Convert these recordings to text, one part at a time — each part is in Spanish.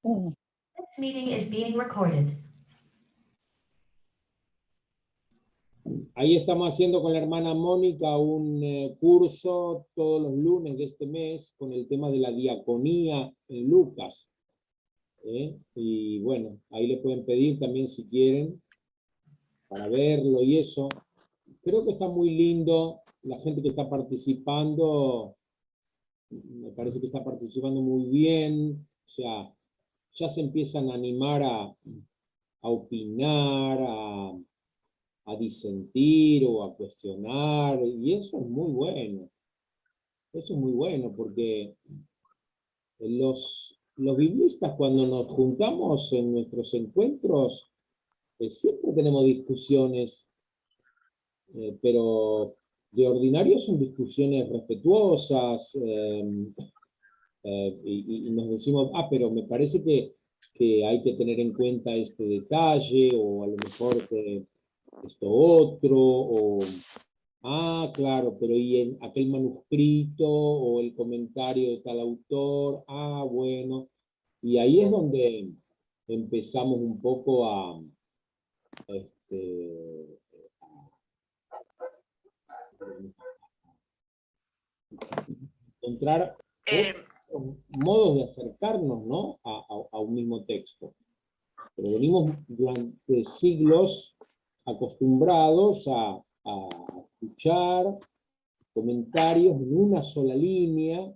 This meeting is being recorded. Ahí estamos haciendo con la hermana Mónica un curso todos los lunes de este mes con el tema de la diaconía en Lucas. Y bueno, ahí le pueden pedir también si quieren para verlo y eso. Creo que está muy lindo, la gente que está participando, me parece que está participando muy bien, o sea, ya se empiezan a animar a opinar, a disentir o a cuestionar, y eso es muy bueno. Eso es muy bueno, porque los biblistas cuando nos juntamos en nuestros encuentros, siempre tenemos discusiones, pero de ordinario son discusiones respetuosas, y nos decimos, pero me parece que hay que tener en cuenta este detalle, o a lo mejor esto otro, o claro, pero y en aquel manuscrito, o el comentario de tal autor, bueno, y ahí es donde empezamos un poco a encontrar modos de acercarnos, ¿no? a un mismo texto. Pero venimos durante siglos acostumbrados a escuchar comentarios en una sola línea,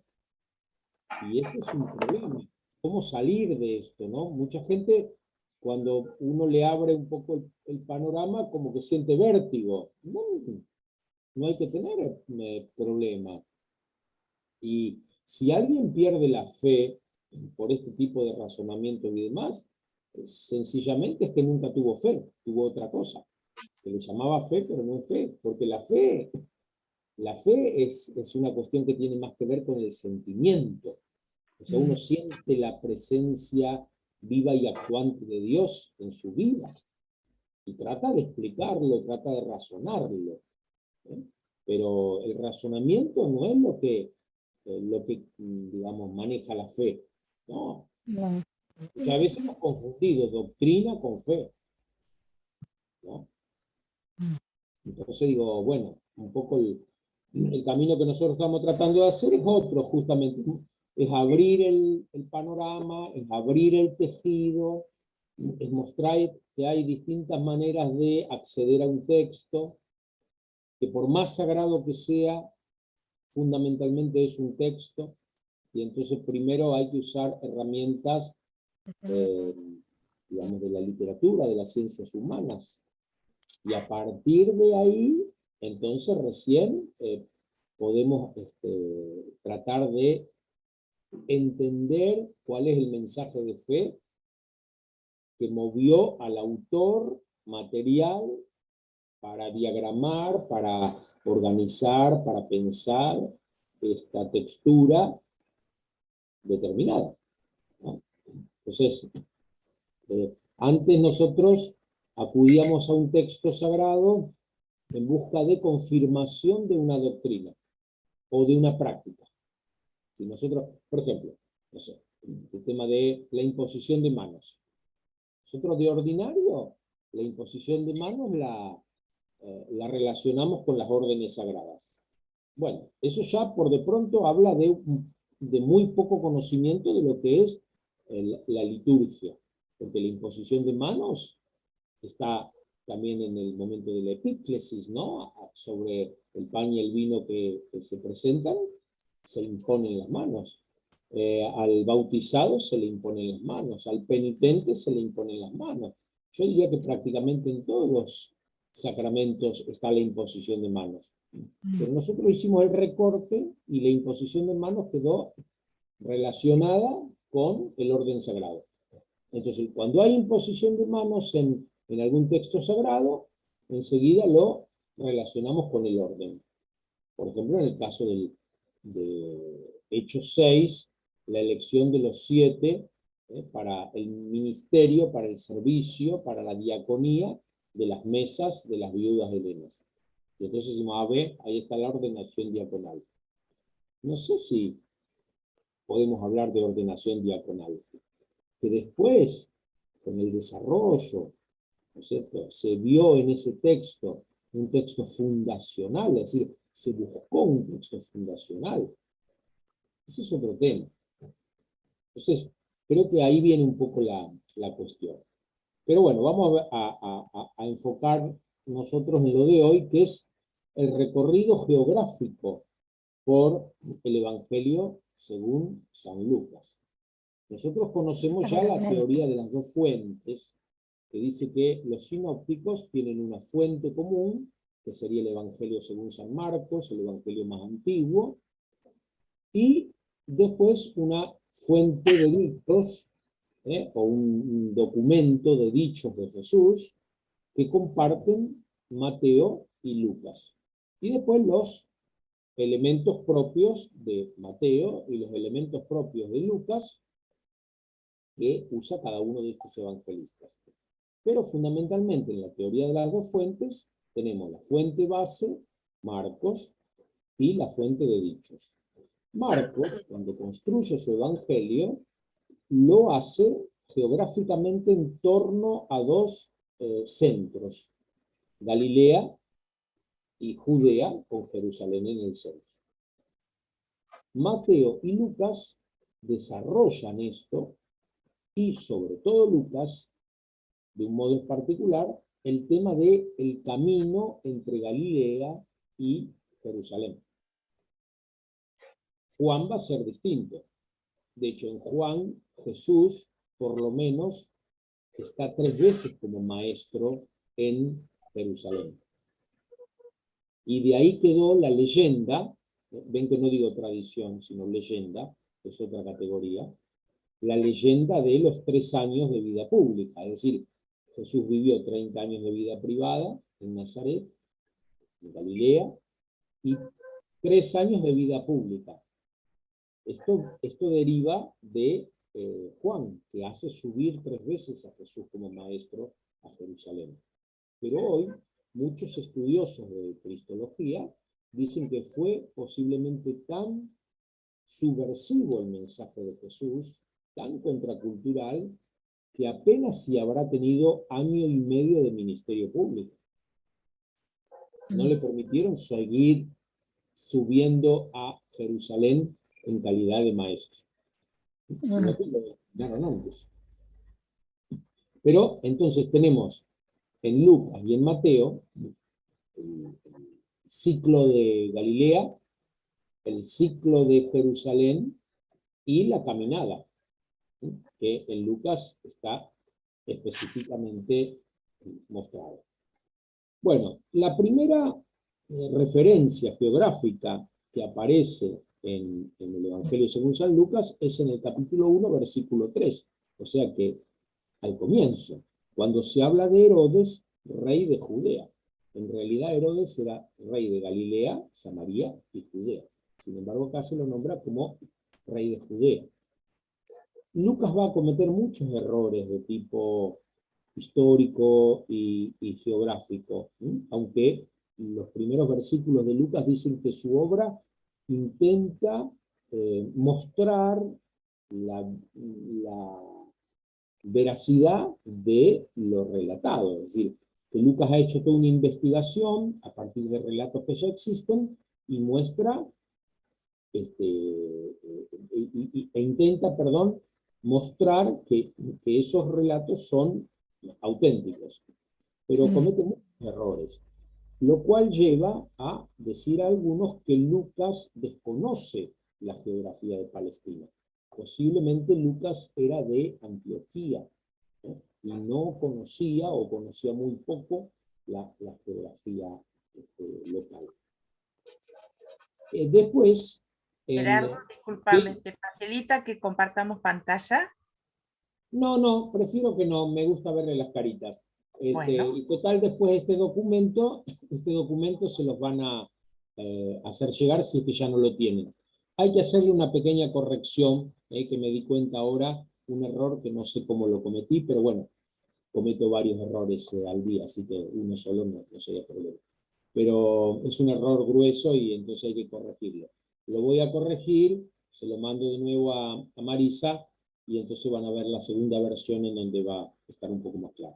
y este es un problema. ¿Cómo salir de esto, no? Mucha gente, cuando uno le abre un poco el panorama, como que siente vértigo. No hay que tener problema. Y si alguien pierde la fe por este tipo de razonamiento y demás, sencillamente es que nunca tuvo fe, tuvo otra cosa, que le llamaba fe, pero no es fe, porque la fe es una cuestión que tiene más que ver con el sentimiento. O sea, uno siente la presencia viva y actuante de Dios en su vida, y trata de explicarlo, trata de razonarlo, ¿eh? Pero el razonamiento no es lo que digamos, maneja la fe. No. Ya a veces hemos confundido doctrina con fe, ¿no? Entonces digo, bueno, un poco el camino que nosotros estamos tratando de hacer es otro, justamente, es abrir el panorama, es abrir el tejido, es mostrar que hay distintas maneras de acceder a un texto, que por más sagrado que sea, fundamentalmente es un texto, y entonces primero hay que usar herramientas, digamos, de la literatura, de las ciencias humanas, y a partir de ahí, entonces recién podemos tratar de entender cuál es el mensaje de fe que movió al autor material para diagramar, para organizar, para pensar esta textura determinada, ¿no? Entonces, antes nosotros acudíamos a un texto sagrado en busca de confirmación de una doctrina o de una práctica. Si nosotros, por ejemplo, no sé, el tema de la imposición de manos. Nosotros de ordinario, la imposición de manos la relacionamos con las órdenes sagradas. Bueno, eso ya por de pronto habla de muy poco conocimiento de lo que es la liturgia, porque la imposición de manos está también en el momento de la epíclesis, ¿no? Sobre el pan y el vino que se presentan, se imponen las manos. Al bautizado se le imponen las manos, al penitente se le imponen las manos. Yo diría que prácticamente en todos los sacramentos está la imposición de manos. Pero nosotros hicimos el recorte y la imposición de manos quedó relacionada con el orden sagrado. Entonces, cuando hay imposición de manos en algún texto sagrado, enseguida lo relacionamos con el orden. Por ejemplo, en el caso de Hechos 6, la elección de los 7 para el ministerio, para el servicio, para la diaconía de las mesas de las viudas helenas. Y entonces decimos, ahí está la ordenación diaconal. No sé si podemos hablar de ordenación diaconal. que después, con el desarrollo, ¿no es cierto?, se vio en ese texto un texto fundacional, es decir, se buscó un texto fundacional. Ese es otro tema. Entonces, creo que ahí viene un poco la cuestión. Pero bueno, vamos a enfocar nosotros en lo de hoy, que es el recorrido geográfico por el Evangelio según San Lucas. Nosotros conocemos ya la teoría de las dos fuentes, que dice que los sinópticos tienen una fuente común, que sería el Evangelio según San Marcos, el Evangelio más antiguo, y después una fuente de dichos, o un documento de dichos de Jesús, que comparten Mateo y Lucas. Y después los elementos propios de Mateo y los elementos propios de Lucas que usa cada uno de estos evangelistas. Pero fundamentalmente en la teoría de las dos fuentes tenemos la fuente base, Marcos, y la fuente de dichos. Marcos, cuando construye su evangelio, lo hace geográficamente en torno a dos centros, Galilea y Judea, con Jerusalén en el centro. Mateo y Lucas desarrollan esto, y sobre todo Lucas, de un modo particular, el tema del camino entre Galilea y Jerusalén. Juan va a ser distinto. De hecho, en Juan, Jesús, por lo menos, está 3 veces como maestro en Jerusalén. Y de ahí quedó la leyenda, ven que no digo tradición, sino leyenda, es otra categoría, la leyenda de los 3 años de vida pública. Es decir, Jesús vivió 30 años de vida privada en Nazaret, en Galilea, y 3 años de vida pública. Esto deriva de Juan, que hace subir 3 veces a Jesús como maestro a Jerusalén. Pero hoy, muchos estudiosos de cristología dicen que fue posiblemente tan subversivo el mensaje de Jesús, tan contracultural, que apenas si habrá tenido 1 año y medio de ministerio público. No le permitieron seguir subiendo a Jerusalén en calidad de maestro, sino que lo dejaron antes. Pero entonces tenemos en Lucas y en Mateo el ciclo de Galilea, el ciclo de Jerusalén y la caminada, que en Lucas está específicamente mostrado. Bueno, la primera referencia geográfica que aparece en el Evangelio según San Lucas es en el capítulo 1, versículo 3. O sea que al comienzo, cuando se habla de Herodes, rey de Judea. En realidad Herodes era rey de Galilea, Samaria y Judea. Sin embargo, acá se lo nombra como rey de Judea. Lucas va a cometer muchos errores de tipo histórico y geográfico, aunque los primeros versículos de Lucas dicen que su obra intenta mostrar la veracidad de lo relatado, es decir, que Lucas ha hecho toda una investigación a partir de relatos que ya existen y muestra, intenta, mostrar que esos relatos son auténticos, pero comete muchos errores, lo cual lleva a decir a algunos que Lucas desconoce la geografía de Palestina. Posiblemente Lucas era de Antioquía, y no conocía o conocía muy poco la geografía local. Después... Gerardo, discúlpame, ¿te facilita que compartamos pantalla? No, prefiero que no, me gusta verle las caritas. Bueno. Y total, después este documento se los van a hacer llegar si es que ya no lo tienen. Hay que hacerle una pequeña corrección, que me di cuenta ahora, un error que no sé cómo lo cometí, pero bueno, cometo varios errores al día, así que uno solo no sería problema. Pero es un error grueso y entonces hay que corregirlo. Lo voy a corregir, se lo mando de nuevo a Marisa, y entonces van a ver la segunda versión en donde va a estar un poco más claro.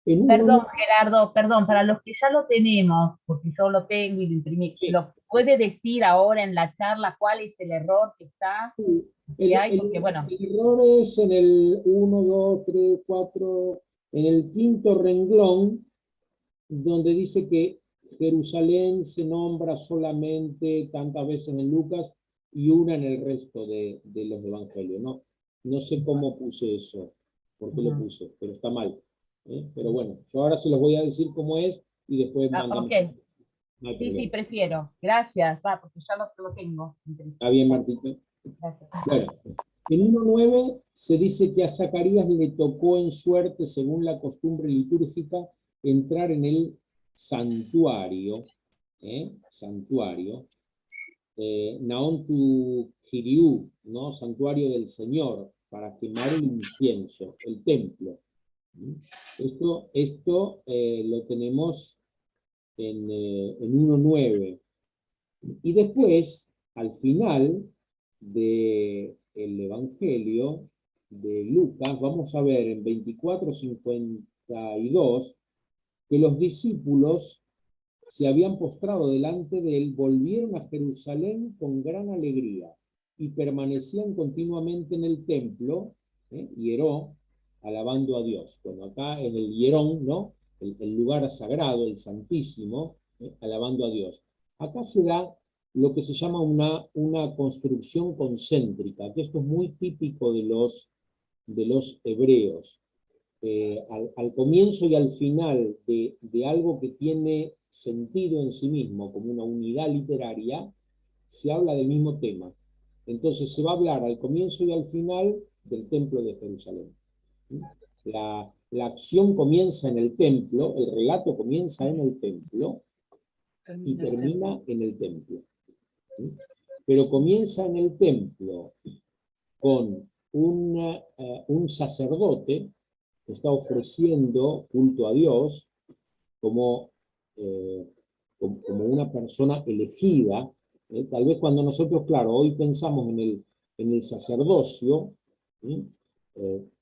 En uno, Perdón, Gerardo, perdón, para los que ya lo tenemos, porque yo lo tengo y lo imprimí, sí, ¿lo puede decir ahora en la charla cuál es el error que está, que hay? Porque bueno, el error es en el 1, 2, 3, 4, en el quinto renglón, donde dice que Jerusalén se nombra solamente tantas veces en Lucas y una en el resto de los evangelios. No sé cómo puse eso, por qué lo puse, pero está mal. Pero bueno, yo ahora se los voy a decir cómo es y después mandan. ok, No hay sí, problema. prefiero. Gracias, porque ya lo tengo. ¿Está bien, Martita? Gracias. Bueno, en 1.9 se dice que a Zacarías le tocó en suerte, según la costumbre litúrgica, entrar en el santuario, Naon tu Jiriú, ¿no? Santuario del Señor, para quemar el incienso, el templo. Esto lo tenemos en 1.9. Y después, al final del Evangelio de Lucas, vamos a ver en 24:52 que los discípulos se habían postrado delante de él, volvieron a Jerusalén con gran alegría y permanecían continuamente en el templo, hieró, alabando a Dios. Bueno, acá es el hierón, ¿no? El lugar sagrado, el santísimo, alabando a Dios. Acá se da lo que se llama una construcción concéntrica, que esto es muy típico de los hebreos. Al comienzo y al final de algo que tiene sentido en sí mismo, como una unidad literaria, se habla del mismo tema. Entonces se va a hablar al comienzo y al final del templo de Jerusalén. La acción comienza en el templo, el relato comienza en el templo y termina en el templo. Pero comienza en el templo con un sacerdote que está ofreciendo culto a Dios como una persona elegida. Tal vez cuando nosotros, claro, hoy pensamos en el sacerdocio,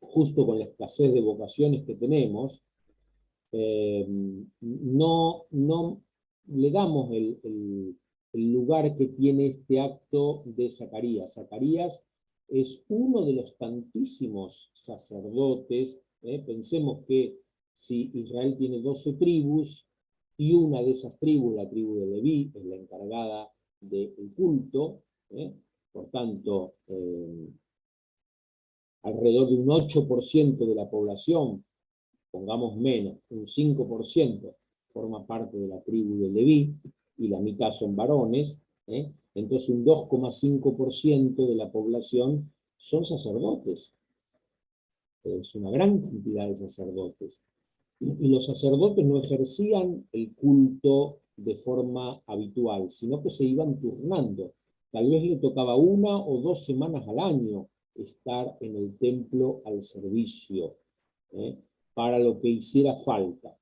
justo con la escasez de vocaciones que tenemos, no le damos el lugar que tiene este acto de Zacarías. Zacarías es uno de los tantísimos sacerdotes. Pensemos que si Israel tiene 12 tribus, y una de esas tribus, la tribu de Leví, es la encargada del culto, por tanto, alrededor de un 8% de la población, pongamos menos, un 5%, forma parte de la tribu de Leví, y la mitad son varones, entonces un 2,5% de la población son sacerdotes. Es una gran cantidad de sacerdotes. Y los sacerdotes no ejercían el culto de forma habitual, sino que se iban turnando. Tal vez le tocaba 1 o 2 semanas al año estar en el templo al servicio, para lo que hiciera falta.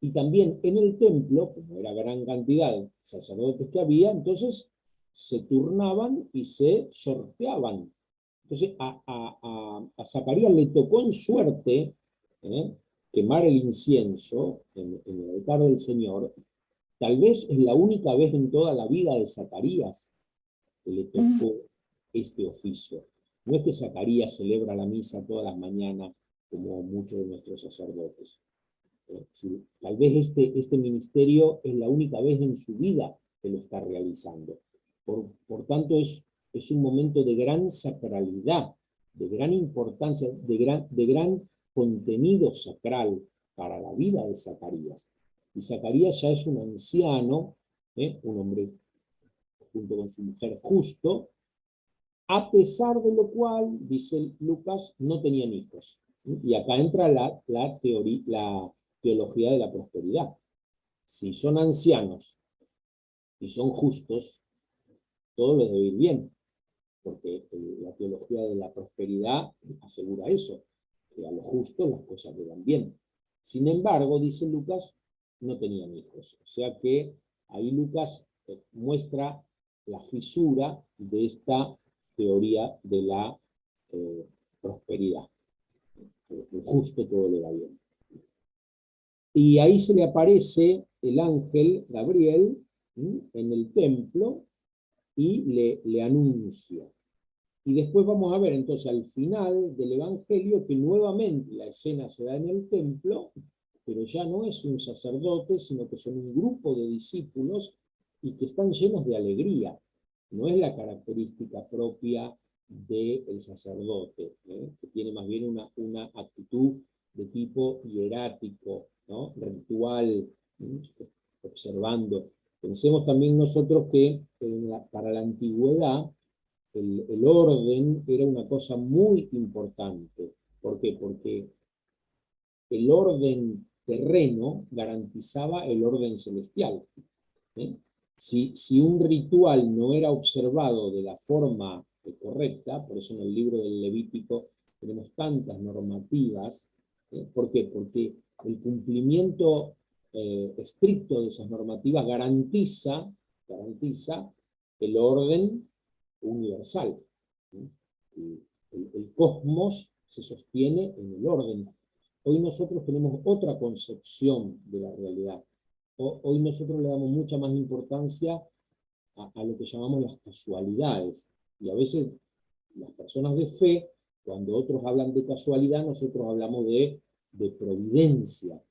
Y también en el templo, como era gran cantidad de sacerdotes que había, entonces se turnaban y se sorteaban. Entonces a Zacarías le tocó en suerte quemar el incienso en el altar del Señor. Tal vez es la única vez en toda la vida de Zacarías que le tocó este oficio. No es que Zacarías celebra la misa todas las mañanas como muchos de nuestros sacerdotes. Sí, tal vez este ministerio es la única vez en su vida que lo está realizando. Por tanto, es un momento de gran sacralidad, de gran importancia, de gran contenido sacral para la vida de Zacarías. Y Zacarías ya es un anciano, un hombre junto con su mujer justo, a pesar de lo cual, dice Lucas, no tenían hijos. Y acá entra la teología de la prosperidad. Si son ancianos y son justos, todo les debe ir bien, porque la teología de la prosperidad asegura eso, que a los justos las cosas le van bien. Sin embargo, dice Lucas, no tenían hijos. O sea que ahí Lucas muestra la fisura de esta teoría de la prosperidad. El justo todo le va bien. Y ahí se le aparece el ángel Gabriel en el templo y le anuncia. Y después vamos a ver entonces al final del Evangelio que nuevamente la escena se da en el templo, pero ya no es un sacerdote, sino que son un grupo de discípulos y que están llenos de alegría. No es la característica propia del sacerdote, que tiene más bien una actitud de tipo hierático, ¿no? Ritual, observando. Pensemos también nosotros que para la antigüedad el orden era una cosa muy importante. ¿Por qué? Porque el orden terreno garantizaba el orden celestial. Si un ritual no era observado de la forma correcta, por eso en el libro del Levítico tenemos tantas normativas, ¿por qué? Porque el cumplimiento estricto de esas normativas garantiza el orden universal. El cosmos se sostiene en el orden. Hoy nosotros tenemos otra concepción de la realidad. Hoy nosotros le damos mucha más importancia a lo que llamamos las casualidades. Y a veces las personas de fe, cuando otros hablan de casualidad, nosotros hablamos de providencia.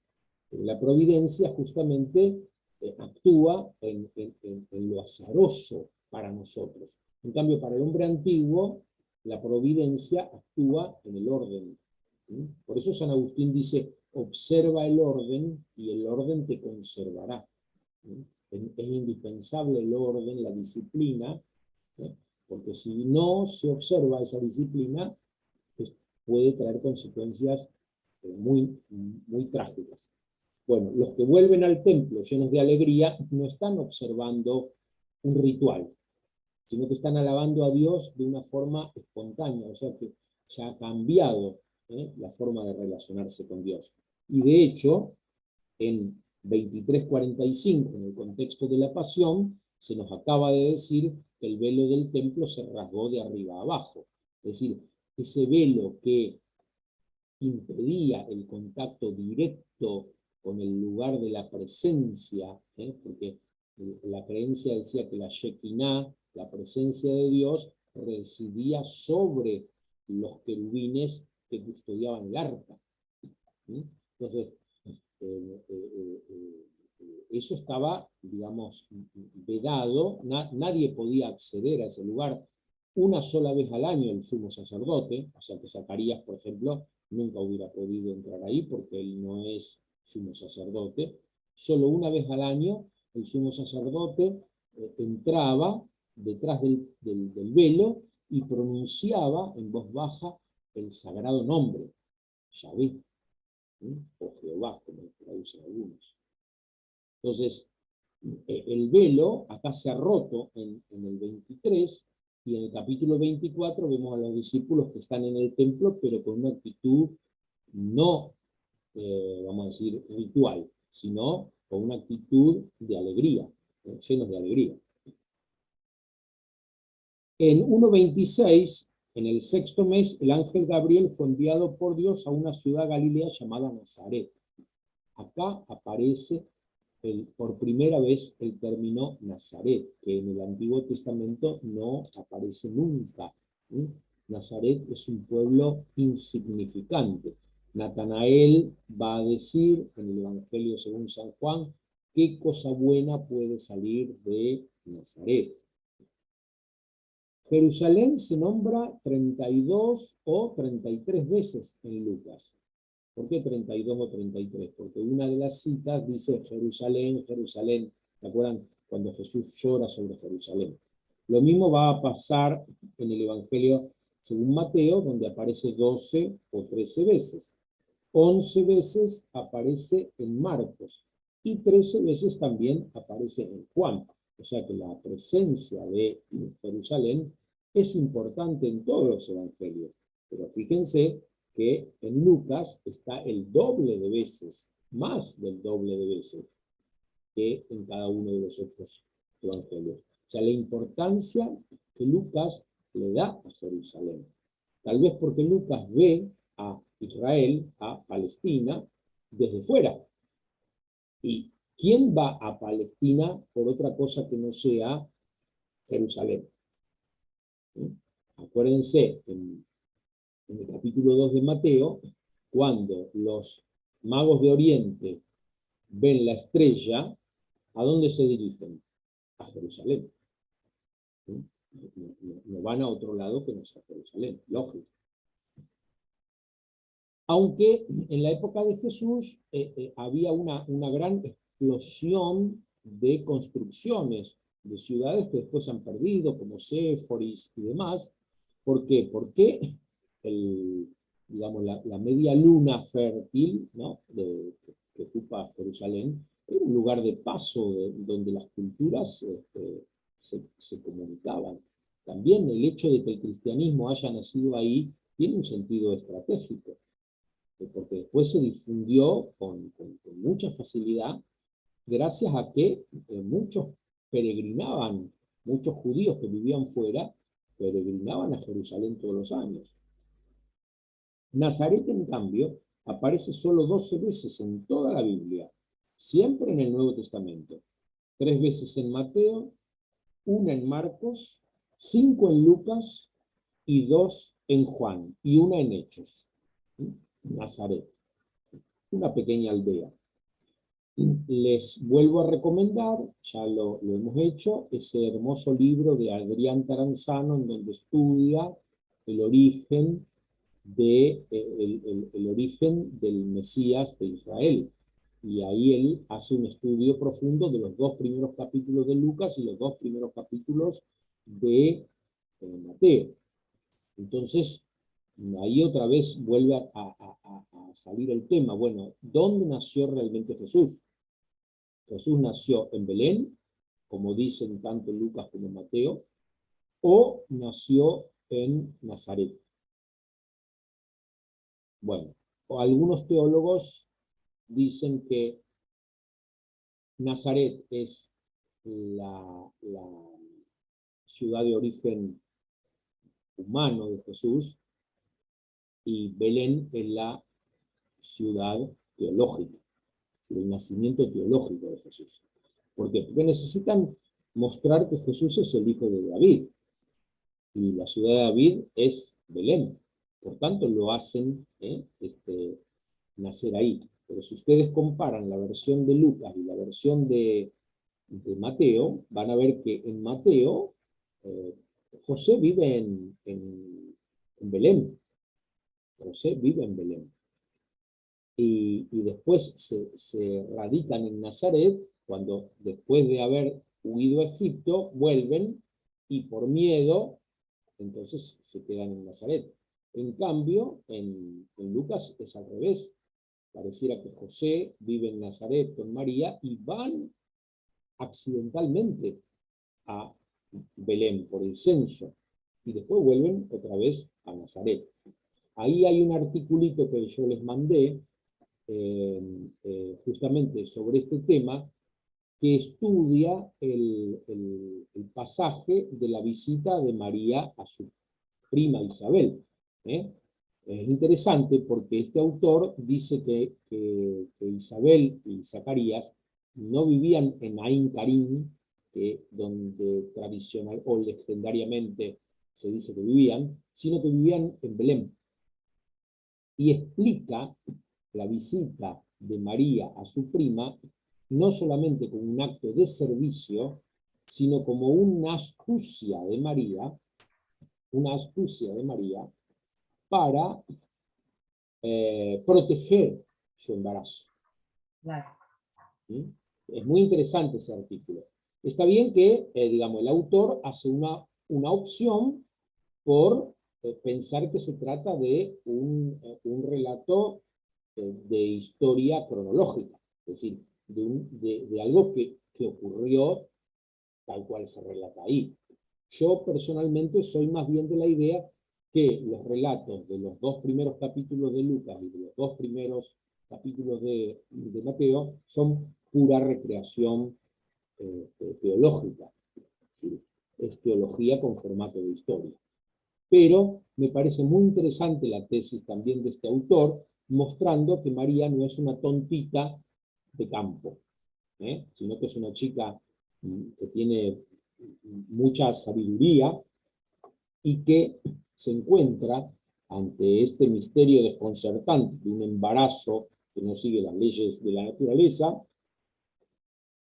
Pero la providencia justamente actúa en lo azaroso para nosotros. En cambio, para el hombre antiguo, la providencia actúa en el orden. Por eso San Agustín dice, observa el orden y el orden te conservará. Es indispensable el orden, la disciplina, porque si no se observa esa disciplina, pues puede traer consecuencias muy, muy trágicas. Bueno, los que vuelven al templo llenos de alegría no están observando un ritual, sino que están alabando a Dios de una forma espontánea, o sea que ya ha cambiado la forma de relacionarse con Dios. Y de hecho, en 23:45, en el contexto de la pasión, se nos acaba de decir que el velo del templo se rasgó de arriba a abajo. Es decir, ese velo que impedía el contacto directo con el lugar de la presencia, porque la creencia decía que la Shekinah, la presencia de Dios, residía sobre los querubines que custodiaban el arca. Entonces, eso estaba, digamos, vedado, nadie podía acceder a ese lugar una sola vez al año el sumo sacerdote, o sea que Zacarías, por ejemplo, nunca hubiera podido entrar ahí porque él no es sumo sacerdote. Solo una vez al año el sumo sacerdote entraba detrás del velo y pronunciaba en voz baja el sagrado nombre, Yahvé, o Jehová, como traducen algunos. Entonces, el velo acá se ha roto en el 23, y en el capítulo 24 vemos a los discípulos que están en el templo, pero con una actitud no, vamos a decir, ritual, sino con una actitud de alegría, llenos de alegría. En 1:26, en el 6º mes, el ángel Gabriel fue enviado por Dios a una ciudad galilea llamada Nazaret. Acá aparece por primera vez el término Nazaret, que en el Antiguo Testamento no aparece nunca. Nazaret es un pueblo insignificante. Natanael va a decir en el Evangelio según San Juan, ¿qué cosa buena puede salir de Nazaret? Jerusalén se nombra 32 o 33 veces en Lucas. ¿Por qué 32 o 33? Porque una de las citas dice Jerusalén, Jerusalén. ¿Se acuerdan cuando Jesús llora sobre Jerusalén? Lo mismo va a pasar en el Evangelio según Mateo, donde aparece 12 o 13 veces. 11 veces aparece en Marcos y 13 veces también aparece en Juan. O sea que la presencia de Jerusalén es importante en todos los evangelios. Pero fíjense que en Lucas está el doble de veces, más del doble de veces, que en cada uno de los otros evangelios. O sea, la importancia que Lucas le da a Jerusalén. Tal vez porque Lucas ve a Israel, a Palestina, desde fuera. ¿Y quién va a Palestina por otra cosa que no sea Jerusalén? ¿Sí? Acuérdense, en el capítulo 2 de Mateo, cuando los magos de Oriente ven la estrella, ¿a dónde se dirigen? A Jerusalén. ¿Sí? No van a otro lado que no sea Jerusalén, lógico. Aunque en la época de Jesús había una gran explosión de construcciones de ciudades que después han perdido, como Séforis y demás. ¿Por qué? Porque digamos, la media luna fértil, ¿no? que ocupa Jerusalén era un lugar de paso donde las culturas se comunicaban. También el hecho de que el cristianismo haya nacido ahí tiene un sentido estratégico, porque después se difundió con mucha facilidad, gracias a que muchos peregrinaban, muchos judíos que vivían fuera, peregrinaban a Jerusalén todos los años. Nazaret, en cambio, aparece solo 12 veces en toda la Biblia, siempre en el Nuevo Testamento. 3 veces en Mateo, 1 en Marcos, 5 en Lucas y 2 en Juan, y 1 en Hechos. Nazaret, una pequeña aldea. Les vuelvo a recomendar, ya lo hemos hecho, ese hermoso libro de Adrián Taranzano, en donde estudia el origen, el origen del Mesías de Israel. Y ahí él hace un estudio profundo de los 2 primeros capítulos de Lucas y los 2 primeros capítulos de Mateo. Entonces, ahí otra vez vuelve a salir el tema. Bueno, ¿dónde nació realmente Jesús? Jesús nació en Belén, como dicen tanto Lucas como Mateo, o nació en Nazaret. Bueno, algunos teólogos dicen que Nazaret es la ciudad de origen humano de Jesús y Belén es la ciudad teológica, el nacimiento teológico de Jesús. ¿Por qué? Porque necesitan mostrar que Jesús es el hijo de David y la ciudad de David es Belén. Por tanto, lo hacen nacer ahí. Pero si ustedes comparan la versión de Lucas y la versión de Mateo, van a ver que en Mateo José vive en Belén. José vive en Belén. Y después se radican en Nazaret, cuando después de haber huido a Egipto, vuelven y por miedo, entonces se quedan en Nazaret. En cambio, en Lucas es al revés. Pareciera que José vive en Nazaret con María y van accidentalmente a Belén por el censo y después vuelven otra vez a Nazaret. Ahí hay un articulito que yo les mandé justamente sobre este tema, que estudia el pasaje de la visita de María a su prima Isabel. Es interesante porque este autor dice que Isabel y Zacarías no vivían en Ain Karim, donde tradicional o legendariamente se dice que vivían, sino que vivían en Belén. Y explica la visita de María a su prima no solamente como un acto de servicio, sino como una astucia de María para proteger su embarazo. Claro. ¿Sí? Es muy interesante ese artículo. Está bien que, digamos, el autor hace una opción por pensar que se trata de un relato de historia cronológica, es decir, de algo que ocurrió tal cual se relata ahí. Yo personalmente soy más bien de la idea que los relatos de los 2 primeros capítulos de Lucas y de los 2 primeros capítulos de Mateo son pura recreación teológica, es decir, es teología con formato de historia. Pero me parece muy interesante la tesis también de este autor, mostrando que María no es una tontita de campo, sino que es una chica que tiene mucha sabiduría y que se encuentra ante este misterio desconcertante de un embarazo que no sigue las leyes de la naturaleza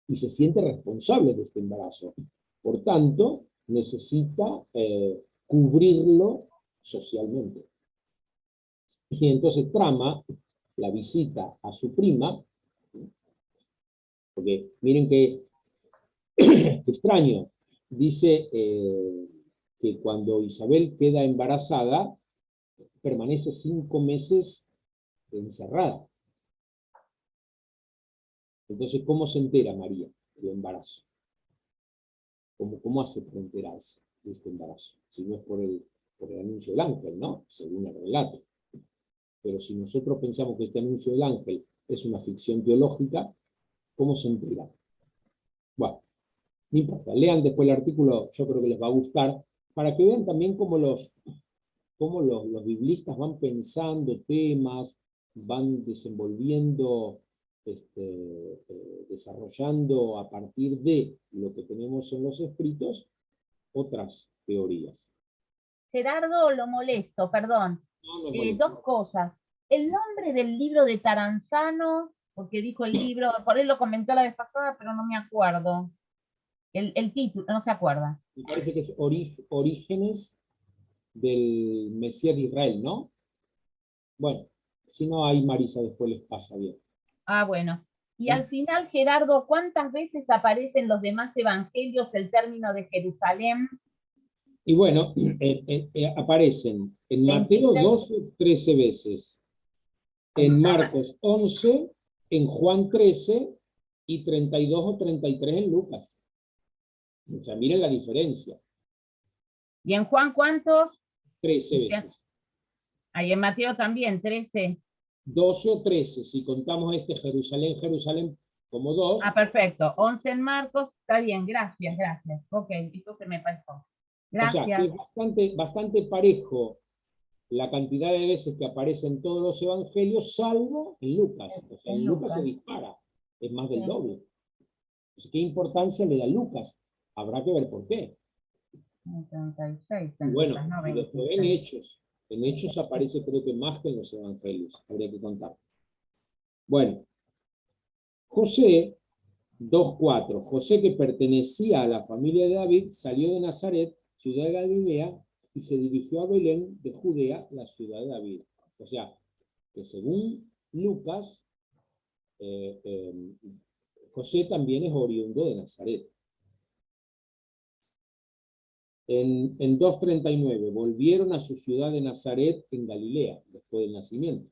y se siente responsable de este embarazo. Por tanto, necesita cubrirlo socialmente. Y entonces trama la visita a su prima, porque miren que extraño, dice que cuando Isabel queda embarazada, permanece 5 meses encerrada. Entonces, ¿cómo se entera María del embarazo? ¿Cómo hace para enterarse de este embarazo? Si no es por el anuncio del ángel, ¿no? Según el relato. Pero si nosotros pensamos que este anuncio del ángel es una ficción teológica, ¿cómo se entera? Bueno, no importa. Lean después el artículo, yo creo que les va a gustar, para que vean también cómo los biblistas van pensando temas, van desenvolviendo, desarrollando a partir de lo que tenemos en los escritos, otras teorías. Gerardo, lo molesto, perdón. No, no Dos cosas. El nombre del libro de Taranzano, porque dijo el libro, por él lo comentó la vez pasada, pero no me acuerdo. El título, no se acuerda. Me parece que es Orígenes del Mesías de Israel, ¿no? Bueno, si no hay Marisa, después les pasa bien. Ah, bueno. Y al final, Gerardo, ¿cuántas veces aparece en los demás evangelios el término de Jerusalén? Y bueno, aparecen en Mateo 12, 13 veces, en Marcos 11, en Juan 13 y 32 o 33 en Lucas. O sea, miren la diferencia. ¿Y en Juan cuántos? 13 veces. Ahí en Mateo también, 13. 12 o 13, si contamos Jerusalén, como 2. Ah, perfecto. 11 en Marcos, está bien, gracias. Ok, esto se me pasó. Gracias. O sea, es bastante parejo la cantidad de veces que aparece en todos los evangelios, salvo en Lucas. O sea, en Lucas se dispara, es más del doble. Entonces, ¿qué importancia le da Lucas? Habrá que ver por qué. 36, Y bueno, no, y después en Hechos. En Hechos aparece creo que más que en los evangelios. Habría que contar. Bueno, José, 2:4. José, que pertenecía a la familia de David, salió de Nazaret, ciudad de Galilea, y se dirigió a Belén de Judea, la ciudad de David. O sea, que según Lucas, José también es oriundo de Nazaret. En 2:39, volvieron a su ciudad de Nazaret en Galilea, después del nacimiento.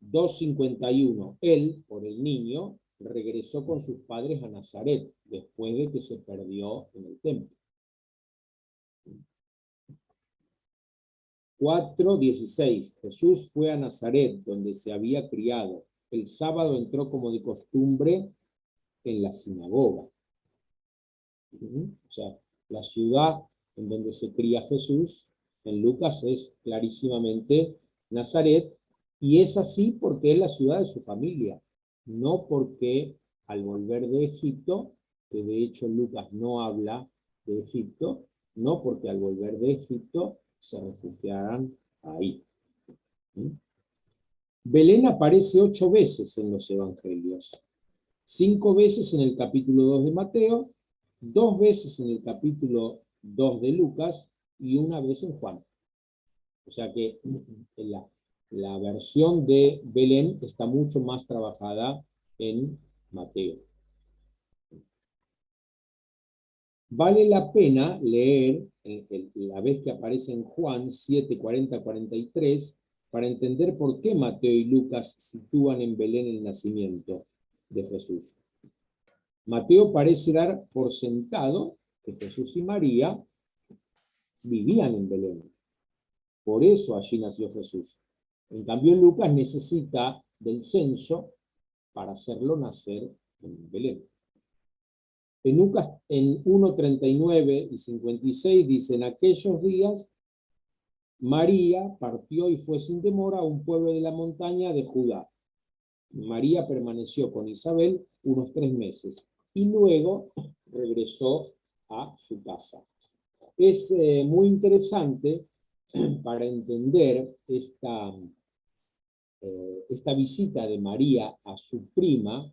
2:51, él, por el niño, regresó con sus padres a Nazaret, después de que se perdió en el templo. 4:16, Jesús fue a Nazaret, donde se había criado. El sábado entró como de costumbre en la sinagoga. O sea, la ciudad en donde se cría Jesús, en Lucas es clarísimamente Nazaret, y es así porque es la ciudad de su familia, no porque al volver de Egipto, que de hecho Lucas no habla de Egipto, no porque al volver de Egipto se refugiaran ahí. Belén aparece 8 veces en los evangelios, 5 veces en el capítulo 2 de Mateo, 2 veces en el capítulo 2 de Lucas y 1 vez en Juan. O sea que la versión de Belén está mucho más trabajada en Mateo. Vale la pena leer la vez que aparece en Juan 7, 40, 43 para entender por qué Mateo y Lucas sitúan en Belén el nacimiento de Jesús. Mateo parece dar por sentado que Jesús y María vivían en Belén. Por eso allí nació Jesús. En cambio, Lucas necesita del censo para hacerlo nacer en Belén. En Lucas, en 1:39 y 56 dice, en aquellos días María partió y fue sin demora a un pueblo de la montaña de Judá. María permaneció con Isabel unos 3 meses y luego regresó a su casa. Es muy interesante para entender esta visita de María a su prima,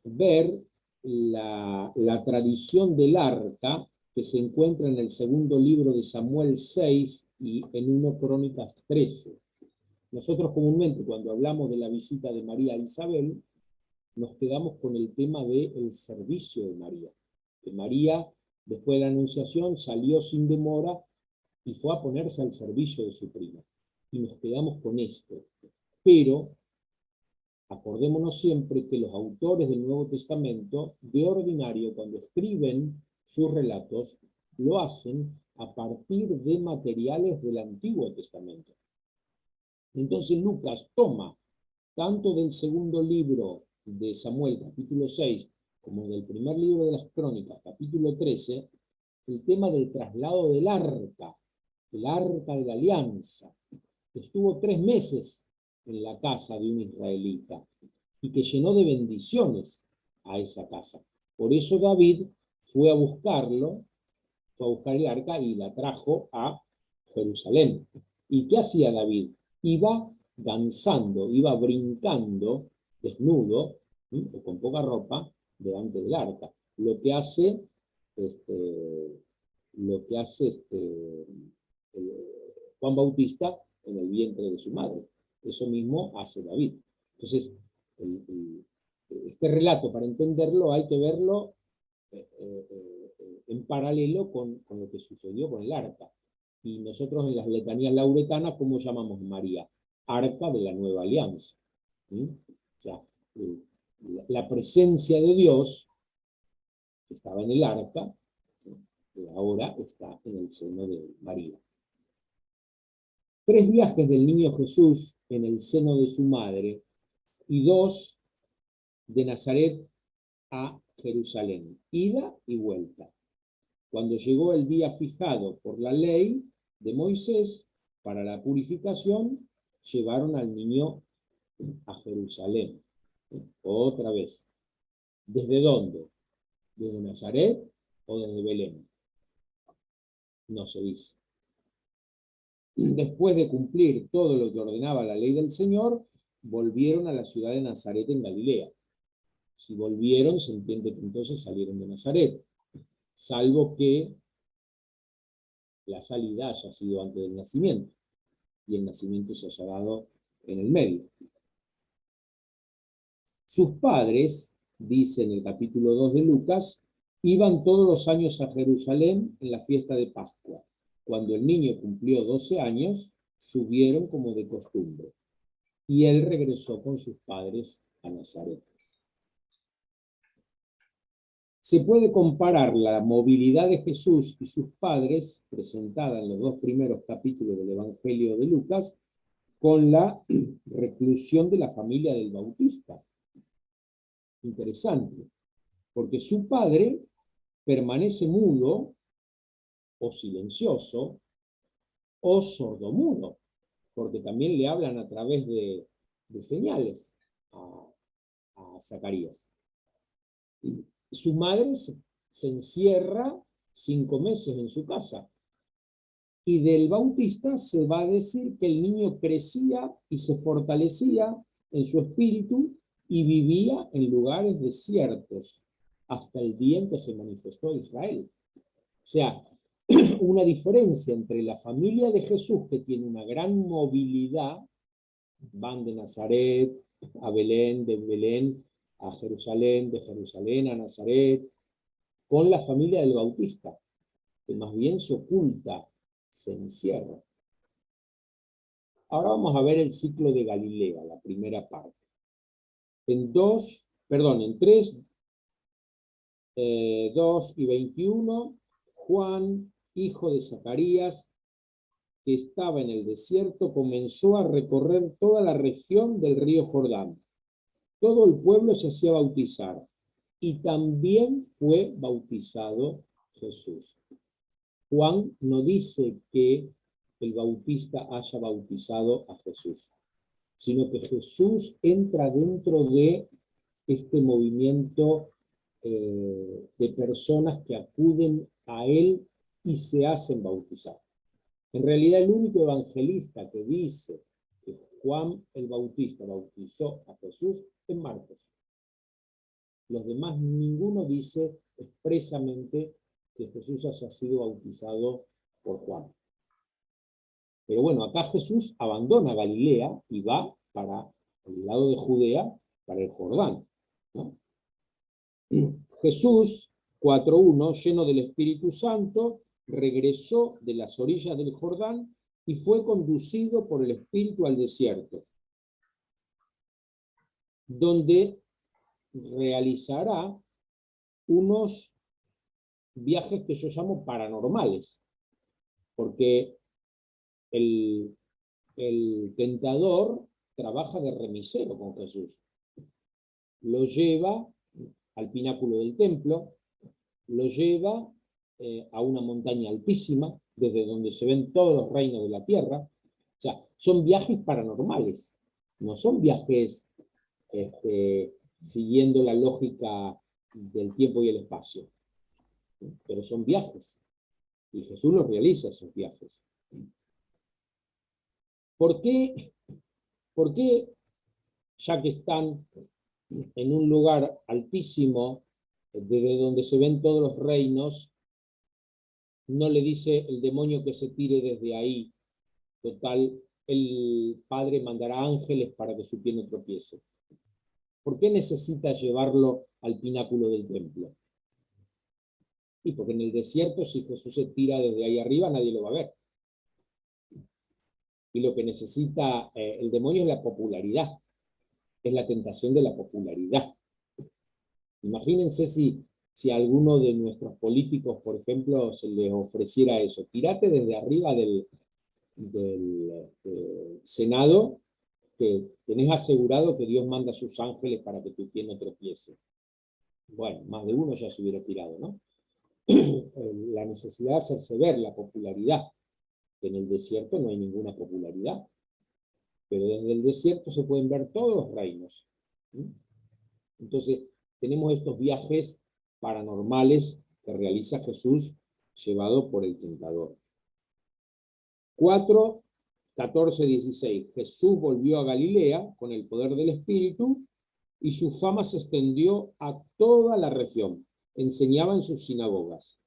ver la tradición del arca que se encuentra en el segundo libro de Samuel 6 y en 1 Crónicas 13. Nosotros comúnmente cuando hablamos de la visita de María a Isabel, nos quedamos con el tema del servicio de María. Que María, después de la anunciación, salió sin demora y fue a ponerse al servicio de su prima. Y nos quedamos con esto. Pero acordémonos siempre que los autores del Nuevo Testamento, de ordinario, cuando escriben sus relatos, lo hacen a partir de materiales del Antiguo Testamento. Entonces Lucas toma tanto del segundo libro de Samuel, capítulo 6, como del primer libro de las Crónicas, capítulo 13, el tema del traslado del arca, el arca de la alianza, que estuvo 3 meses en la casa de un israelita y que llenó de bendiciones a esa casa. Por eso David fue a buscarlo, fue a buscar el arca y la trajo a Jerusalén. ¿Y qué hacía David? Iba danzando, iba brincando, desnudo, o con poca ropa, delante del arca. Lo que hace Juan Bautista en el vientre de su madre. Eso mismo hace David. Entonces, este relato, para entenderlo, hay que verlo en paralelo con lo que sucedió con el arca. Y nosotros en las letanías lauretanas, ¿cómo llamamos María? Arca de la Nueva Alianza. O sea, la presencia de Dios, que estaba en el arca, que ahora está en el seno de María. 3 viajes del niño Jesús en el seno de su madre y 2 de Nazaret a Jerusalén, ida y vuelta. Cuando llegó el día fijado por la ley de Moisés para la purificación, llevaron al niño a Jerusalén. Otra vez. ¿Desde dónde? ¿Desde Nazaret o desde Belén? No se dice. Después de cumplir todo lo que ordenaba la ley del Señor, volvieron a la ciudad de Nazaret en Galilea. Si volvieron, se entiende que entonces salieron de Nazaret, salvo que la salida haya sido antes del nacimiento, y el nacimiento se haya dado en el medio. Sus padres, dice en el capítulo 2 de Lucas, iban todos los años a Jerusalén en la fiesta de Pascua. Cuando el niño cumplió 12 años, subieron como de costumbre, y él regresó con sus padres a Nazaret. Se puede comparar la movilidad de Jesús y sus padres, presentada en los 2 primeros capítulos del Evangelio de Lucas, con la reclusión de la familia del Bautista. Interesante, porque su padre permanece mudo, o silencioso, o sordomudo, porque también le hablan a través de señales a Zacarías. Su madre se encierra 5 meses en su casa. Y del Bautista se va a decir que el niño crecía y se fortalecía en su espíritu y vivía en lugares desiertos hasta el día en que se manifestó a Israel. O sea, una diferencia entre la familia de Jesús, que tiene una gran movilidad, van de Nazaret a Belén, de Belén a Jerusalén, de Jerusalén a Nazaret, con la familia del Bautista, que más bien se oculta, se encierra. Ahora vamos a ver el ciclo de Galilea, la primera parte. En 3, 2 y 21, Juan, hijo de Zacarías, que estaba en el desierto, comenzó a recorrer toda la región del río Jordán. Todo el pueblo se hacía bautizar, y también fue bautizado Jesús. Juan no dice que el bautista haya bautizado a Jesús, sino que Jesús entra dentro de este movimiento de personas que acuden a él y se hacen bautizar. En realidad, el único evangelista que dice que Juan el Bautista bautizó a Jesús es Marcos. Los demás, ninguno dice expresamente que Jesús haya sido bautizado por Juan. Pero bueno, acá Jesús abandona Galilea y va para el lado de Judea, para el Jordán, ¿no? Jesús, 4:1, lleno del Espíritu Santo, regresó de las orillas del Jordán y fue conducido por el Espíritu al desierto, donde realizará unos viajes que yo llamo paranormales, porque el tentador trabaja de remisero con Jesús. Lo lleva al pináculo del templo, lo lleva a una montaña altísima, desde donde se ven todos los reinos de la tierra. O sea, son viajes paranormales, no son viajes siguiendo la lógica del tiempo y el espacio, pero son viajes, y Jesús los realiza esos viajes. ¿Por qué, ya que están en un lugar altísimo, desde donde se ven todos los reinos, no le dice el demonio que se tire desde ahí? Total, el Padre mandará ángeles para que su pie no tropiece. ¿Por qué necesita llevarlo al pináculo del templo? Y porque en el desierto, si Jesús se tira desde ahí arriba, nadie lo va a ver. Y lo que necesita el demonio es la popularidad. Es la tentación de la popularidad. Imagínense si a alguno de nuestros políticos, por ejemplo, se les ofreciera eso. Tirate desde arriba del Senado, que tenés asegurado que Dios manda a sus ángeles para que tu pie no tropiece. Bueno, más de uno ya se hubiera tirado, ¿no? La necesidad de hacerse ver, la popularidad. En el desierto no hay ninguna popularidad, pero desde el desierto se pueden ver todos los reinos. Entonces, tenemos estos viajes paranormales que realiza Jesús llevado por el tentador. 4, 14, 16. Jesús volvió a Galilea con el poder del Espíritu y su fama se extendió a toda la región. Enseñaba en sus sinagogas.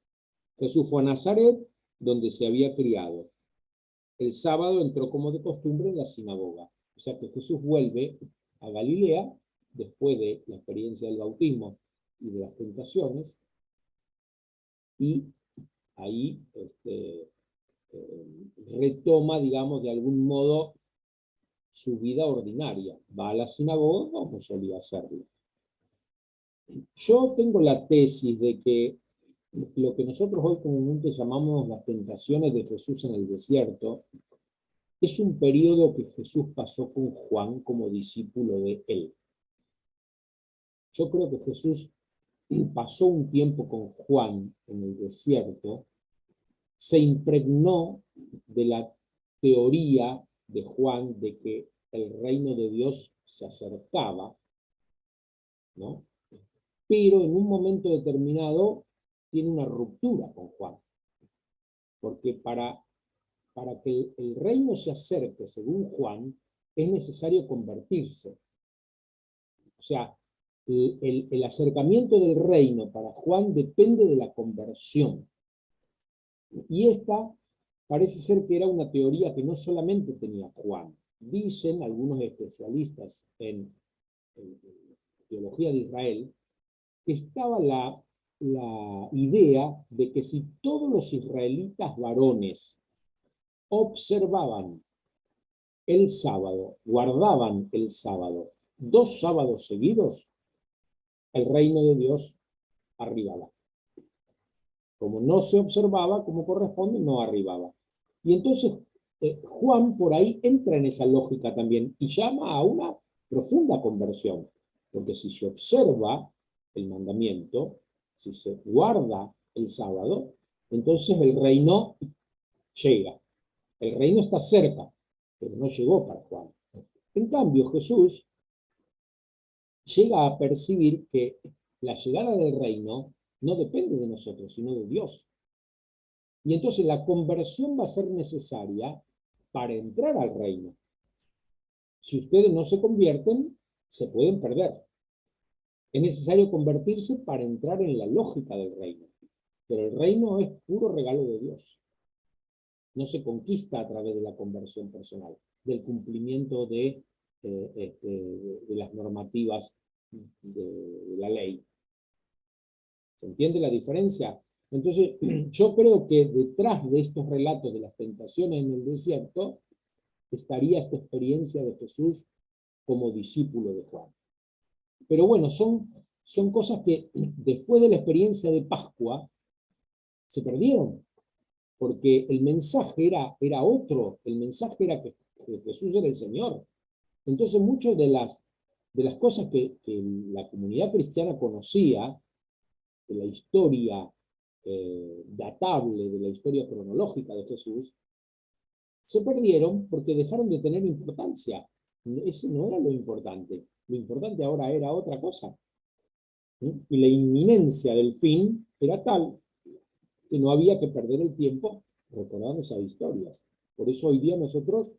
Jesús fue a Nazaret, donde se había criado. El sábado entró como de costumbre en la sinagoga. O sea que Jesús vuelve a Galilea después de la experiencia del bautismo y de las tentaciones, y ahí retoma, digamos, de algún modo su vida ordinaria. Va a la sinagoga como solía hacerlo. Yo tengo la tesis de que lo que nosotros hoy comúnmente llamamos las tentaciones de Jesús en el desierto es un periodo que Jesús pasó con Juan como discípulo de él. Yo creo que Jesús pasó un tiempo con Juan en el desierto, se impregnó de la teoría de Juan de que el reino de Dios se acercaba, ¿no? Pero en un momento determinado tiene una ruptura con Juan, porque para que el reino se acerque, según Juan, es necesario convertirse. O sea, el acercamiento del reino para Juan depende de la conversión. Y esta parece ser que era una teoría que no solamente tenía Juan. Dicen algunos especialistas en teología de Israel que estaba la idea de que si todos los israelitas varones observaban el sábado, guardaban el sábado, 2 sábados seguidos, el reino de Dios arribaba. Como no se observaba como corresponde, no arribaba. Y entonces Juan por ahí entra en esa lógica también y llama a una profunda conversión. Porque si se observa el mandamiento, si se guarda el sábado, entonces el reino llega. El reino está cerca, pero no llegó para Juan. En cambio, Jesús llega a percibir que la llegada del reino no depende de nosotros, sino de Dios. Y entonces la conversión va a ser necesaria para entrar al reino. Si ustedes no se convierten, se pueden perder. Es necesario convertirse para entrar en la lógica del reino. Pero el reino es puro regalo de Dios. No se conquista a través de la conversión personal, del cumplimiento de las normativas de la ley. ¿Se entiende la diferencia? Entonces, yo creo que detrás de estos relatos de las tentaciones en el desierto, estaría esta experiencia de Jesús como discípulo de Juan. Pero bueno, son cosas que después de la experiencia de Pascua se perdieron, porque el mensaje era otro, el mensaje era que Jesús era el Señor. Entonces muchas de las cosas que la comunidad cristiana conocía, de la historia datable, de la historia cronológica de Jesús, se perdieron porque dejaron de tener importancia. Ese no era lo importante. Lo importante ahora era otra cosa. Y la inminencia del fin era tal que no había que perder el tiempo recordando esas historias. Por eso hoy día nosotros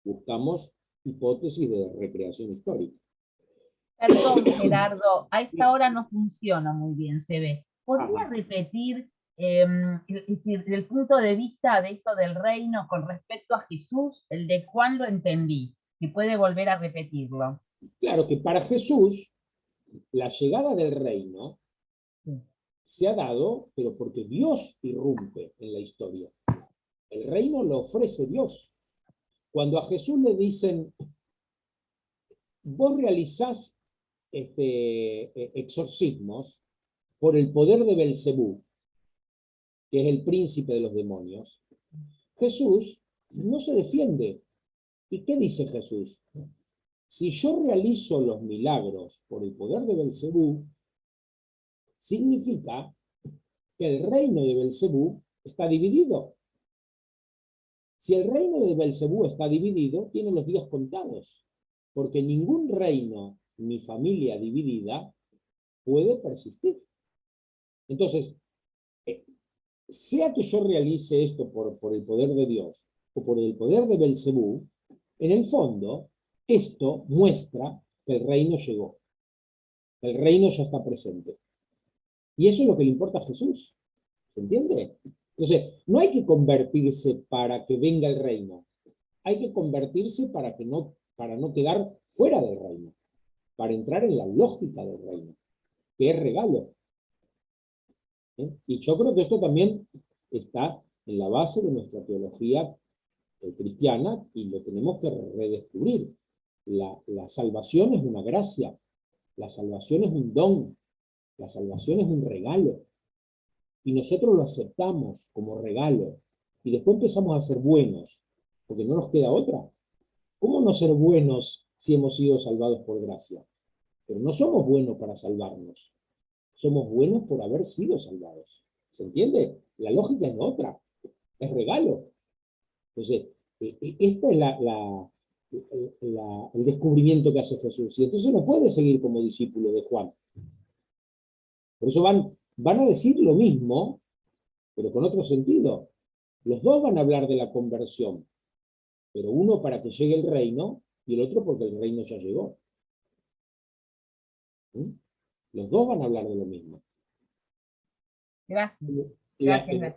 buscamos hipótesis de recreación histórica. Perdón, Gerardo, a esta hora no funciona muy bien, se ve. ¿Podría repetir el punto de vista de esto del reino con respecto a Jesús? El de Juan lo entendí. ¿Me puede volver a repetirlo? Claro que para Jesús, la llegada del reino se ha dado, pero porque Dios irrumpe en la historia. El reino lo ofrece Dios. Cuando a Jesús le dicen, vos realizás exorcismos por el poder de Belcebú, que es el príncipe de los demonios, Jesús no se defiende. ¿Y qué dice Jesús? Si yo realizo los milagros por el poder de Belcebú, significa que el reino de Belcebú está dividido. Si el reino de Belcebú está dividido, tiene los días contados, porque ningún reino ni familia dividida puede persistir. Entonces, sea que yo realice esto por el poder de Dios o por el poder de Belcebú, en el fondo, esto muestra que el reino llegó. El reino ya está presente. Y eso es lo que le importa a Jesús. ¿Se entiende? Entonces, no hay que convertirse para que venga el reino. Hay que convertirse para no quedar fuera del reino. Para entrar en la lógica del reino, que es regalo. Y yo creo que esto también está en la base de nuestra teología cristiana y lo tenemos que redescubrir. La salvación es una gracia, la salvación es un don, la salvación es un regalo. Y nosotros lo aceptamos como regalo. Y después empezamos a ser buenos, porque no nos queda otra. ¿Cómo no ser buenos si hemos sido salvados por gracia? Pero no somos buenos para salvarnos. Somos buenos por haber sido salvados. ¿Se entiende? La lógica es otra. Es regalo. Entonces, este es el descubrimiento que hace Jesús. Y entonces no puede seguir como discípulo de Juan. Por eso van a decir lo mismo, pero con otro sentido. Los dos van a hablar de la conversión, pero uno para que llegue el reino y el otro porque el reino ya llegó. Los dos van a hablar de lo mismo. Gracias. Gracias.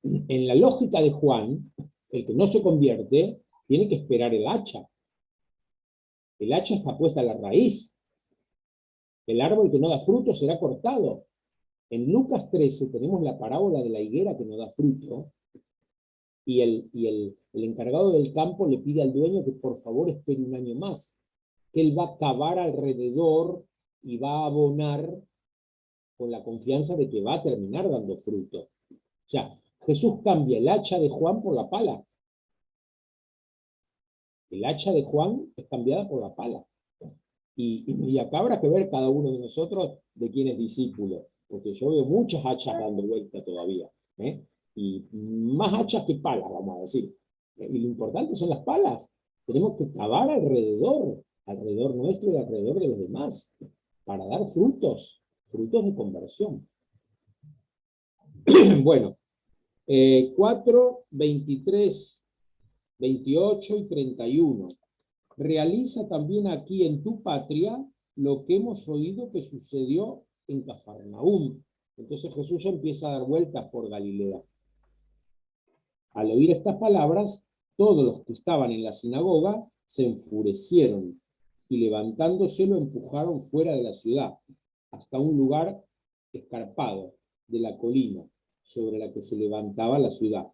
En la lógica de Juan, el que no se convierte tiene que esperar el hacha. El hacha está puesta a la raíz. El árbol que no da fruto será cortado. En Lucas 13 tenemos la parábola de la higuera que no da fruto, y el encargado del campo le pide al dueño que por favor espere un año más, que él va a cavar alrededor y va a abonar con la confianza de que va a terminar dando fruto. O sea, Jesús cambia el hacha de Juan por la pala. El hacha de Juan es cambiada por la pala. Y acá habrá que ver cada uno de nosotros de quién es discípulo, porque yo veo muchas hachas dando vuelta todavía, ¿eh? Y más hachas que palas, vamos a decir. Y lo importante son las palas. Tenemos que cavar alrededor nuestro y alrededor de los demás, para dar frutos de conversión. Bueno, 4, 23, 28 y 31. Realiza también aquí en tu patria lo que hemos oído que sucedió en Cafarnaúm. Entonces Jesús ya empieza a dar vueltas por Galilea. Al oír estas palabras, todos los que estaban en la sinagoga se enfurecieron y levantándose lo empujaron fuera de la ciudad, hasta un lugar escarpado de la colina sobre la que se levantaba la ciudad,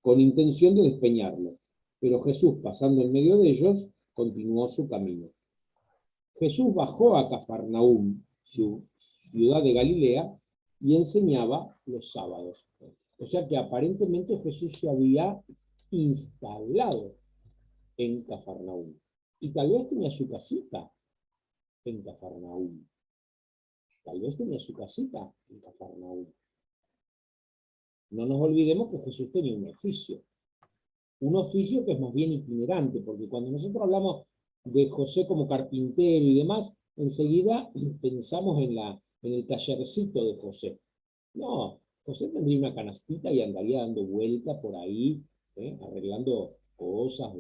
con intención de despeñarlo. Pero Jesús, pasando en medio de ellos, continuó su camino. Jesús bajó a Cafarnaúm, su ciudad de Galilea, y enseñaba los sábados. O sea que aparentemente Jesús se había instalado en Cafarnaúm. Y tal vez tenía su casita en Cafarnaúm. Tal vez tenía su casita en Cafarnaúm. No nos olvidemos que Jesús tenía un oficio que es más bien itinerante, porque cuando nosotros hablamos de José como carpintero y demás, enseguida pensamos en el tallercito de José. No, José tendría una canastita y andaría dando vuelta por ahí, arreglando cosas,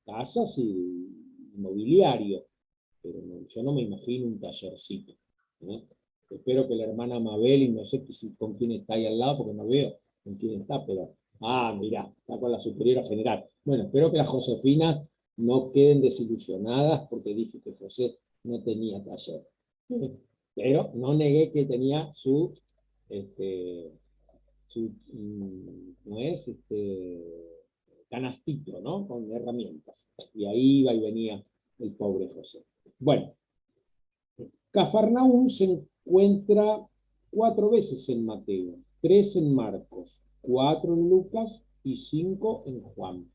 casas y mobiliario. Pero no, yo no me imagino un tallercito. Espero que la hermana Mabel, y no sé con quién está ahí al lado, porque no veo con quién está, pero, mirá, está con la superiora general. Bueno, espero que las Josefinas no queden desilusionadas porque dije que José no tenía taller. Pero no negué que tenía ¿no es? Canastito, ¿no? Con herramientas. Y ahí iba y venía el pobre José. Bueno, Cafarnaúm se encuentra 4 veces en Mateo, 3 en Marcos, 4 en Lucas y 5 en Juan.